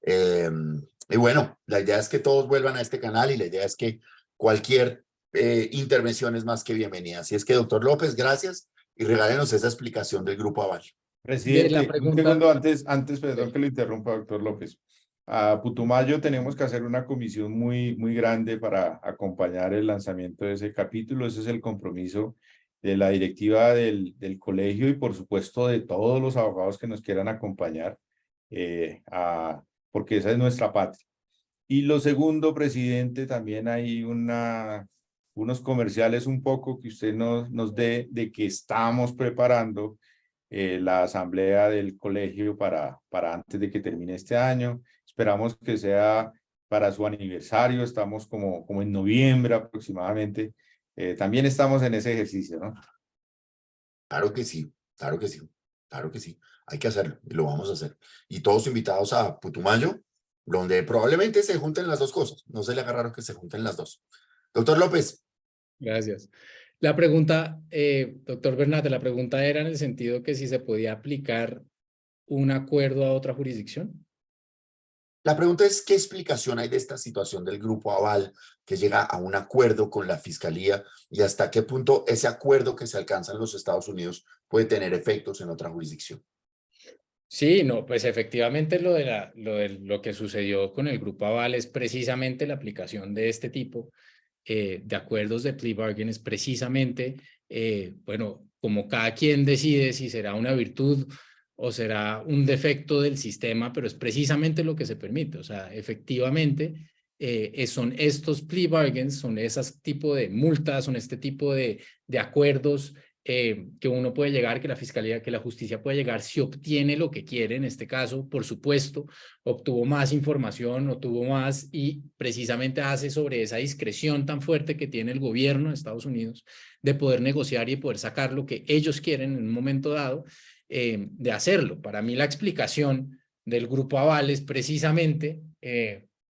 Y bueno, la idea es que todos vuelvan a este canal, y la idea es que cualquier intervención es más que bienvenida. Así es que, doctor López, gracias, y regálenos esa explicación del Grupo Aval. La Presidente, un pregunta, segundo antes, perdón que lo interrumpa, doctor López. A Putumayo tenemos que hacer una comisión muy grande para acompañar el lanzamiento de ese capítulo. Ese es el compromiso de la directiva del colegio, y por supuesto de todos los abogados que nos quieran acompañar, porque esa es nuestra patria. Y lo segundo, presidente, también hay unos comerciales un poco que usted nos dé de que estamos preparando la asamblea del colegio para antes de que termine este año. Esperamos que sea para su aniversario. Estamos como en noviembre aproximadamente. También estamos en ese ejercicio, ¿no? Claro que sí, claro que sí, claro que sí. Hay que hacerlo y lo vamos a hacer. Y todos invitados a Putumayo, donde probablemente se junten las dos cosas. No se le haga raro que se junten las dos. Doctor López, Gracias. La pregunta, doctor Bernat, la pregunta era en el sentido que si se podía aplicar un acuerdo a otra jurisdicción. la pregunta es, ¿qué explicación hay de esta situación del Grupo Aval que llega a un acuerdo con la Fiscalía y hasta qué punto ese acuerdo que se alcanza en los Estados Unidos puede tener efectos en otra jurisdicción? Sí, no, pues efectivamente lo que sucedió con el Grupo Aval es precisamente la aplicación de este tipo de acuerdos de plea bargain, es precisamente, bueno, como cada quien decide si será una virtud o será un defecto del sistema, pero es precisamente lo que se permite. O sea, efectivamente, son estos plea bargains, son esos tipo de multas, son este tipo de acuerdos que uno puede llegar, que la fiscalía, que la justicia puede llegar si obtiene lo que quiere. En este caso, por supuesto, obtuvo más información, obtuvo más y precisamente hace sobre esa discreción tan fuerte que tiene el gobierno de Estados Unidos de poder negociar y de poder sacar lo que ellos quieren en un momento dado, de hacerlo. Para mí la explicación del Grupo Aval es precisamente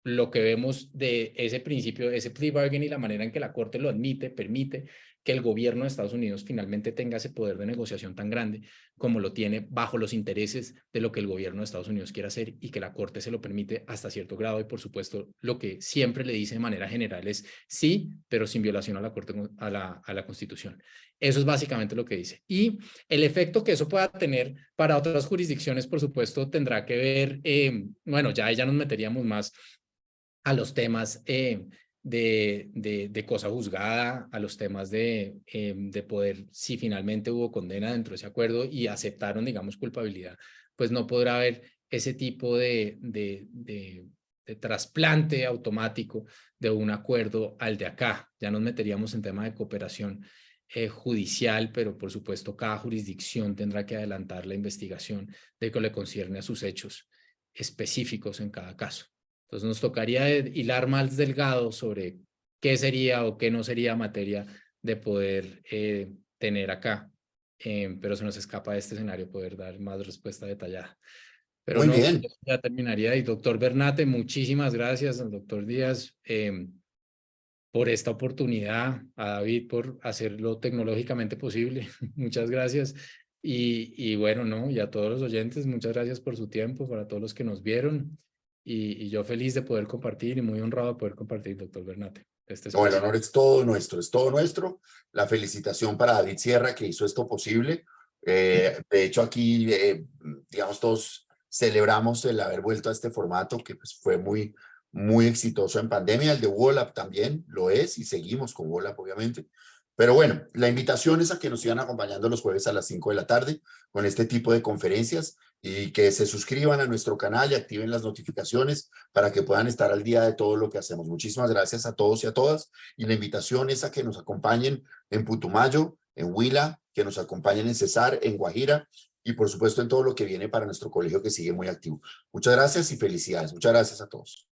lo que vemos de ese principio, ese plea bargain y la manera en que la Corte lo admite, permite que el gobierno de Estados Unidos finalmente tenga ese poder de negociación tan grande como lo tiene bajo los intereses de lo que el gobierno de Estados Unidos quiere hacer y que la Corte se lo permite hasta cierto grado. Y por supuesto, lo que siempre le dice de manera general es sí, pero sin violación a la Corte, a la Constitución. Eso es básicamente lo que dice. Y el efecto que eso pueda tener para otras jurisdicciones, por supuesto, tendrá que ver, bueno, ya nos meteríamos más a los temas de cosa juzgada, a los temas de poder, si finalmente hubo condena dentro de ese acuerdo y aceptaron, digamos, culpabilidad, pues no podrá haber ese tipo de trasplante automático de un acuerdo al de acá. Ya nos meteríamos en tema de cooperación judicial, pero por supuesto cada jurisdicción tendrá que adelantar la investigación de que le concierne a sus hechos específicos en cada caso. Entonces nos tocaría hilar más delgado sobre qué sería o qué no sería materia de poder tener acá, pero se nos escapa de este escenario poder dar más respuesta detallada. Pero Muy no, bien. ya terminaría. Y doctor Bernate, muchísimas gracias al doctor Díaz por esta oportunidad, a David por hacerlo tecnológicamente posible. Muchas gracias. Y bueno, no, y a todos los oyentes, muchas gracias por su tiempo, para todos los que nos vieron. Y yo feliz de poder compartir y muy honrado de poder compartir, doctor Bernate, este No, el espacio. honor es todo nuestro, es todo nuestro. La felicitación para David Sierra que hizo esto posible. De hecho, aquí, digamos, todos celebramos el haber vuelto a este formato que pues, fue muy, muy exitoso en pandemia. El de Wallap también lo es y seguimos con Wallap, obviamente. Pero bueno, la invitación es a que nos sigan acompañando los jueves a las 5 de la tarde con este tipo de conferencias y que se suscriban a nuestro canal y activen las notificaciones para que puedan estar al día de todo lo que hacemos. Muchísimas gracias a todos y a todas. Y la invitación es a que nos acompañen en Putumayo, en Huila, que nos acompañen en Cesar, en Guajira y por supuesto en todo lo que viene para nuestro colegio que sigue muy activo. Muchas gracias y felicidades. Muchas gracias a todos.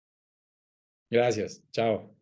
Gracias. Chao.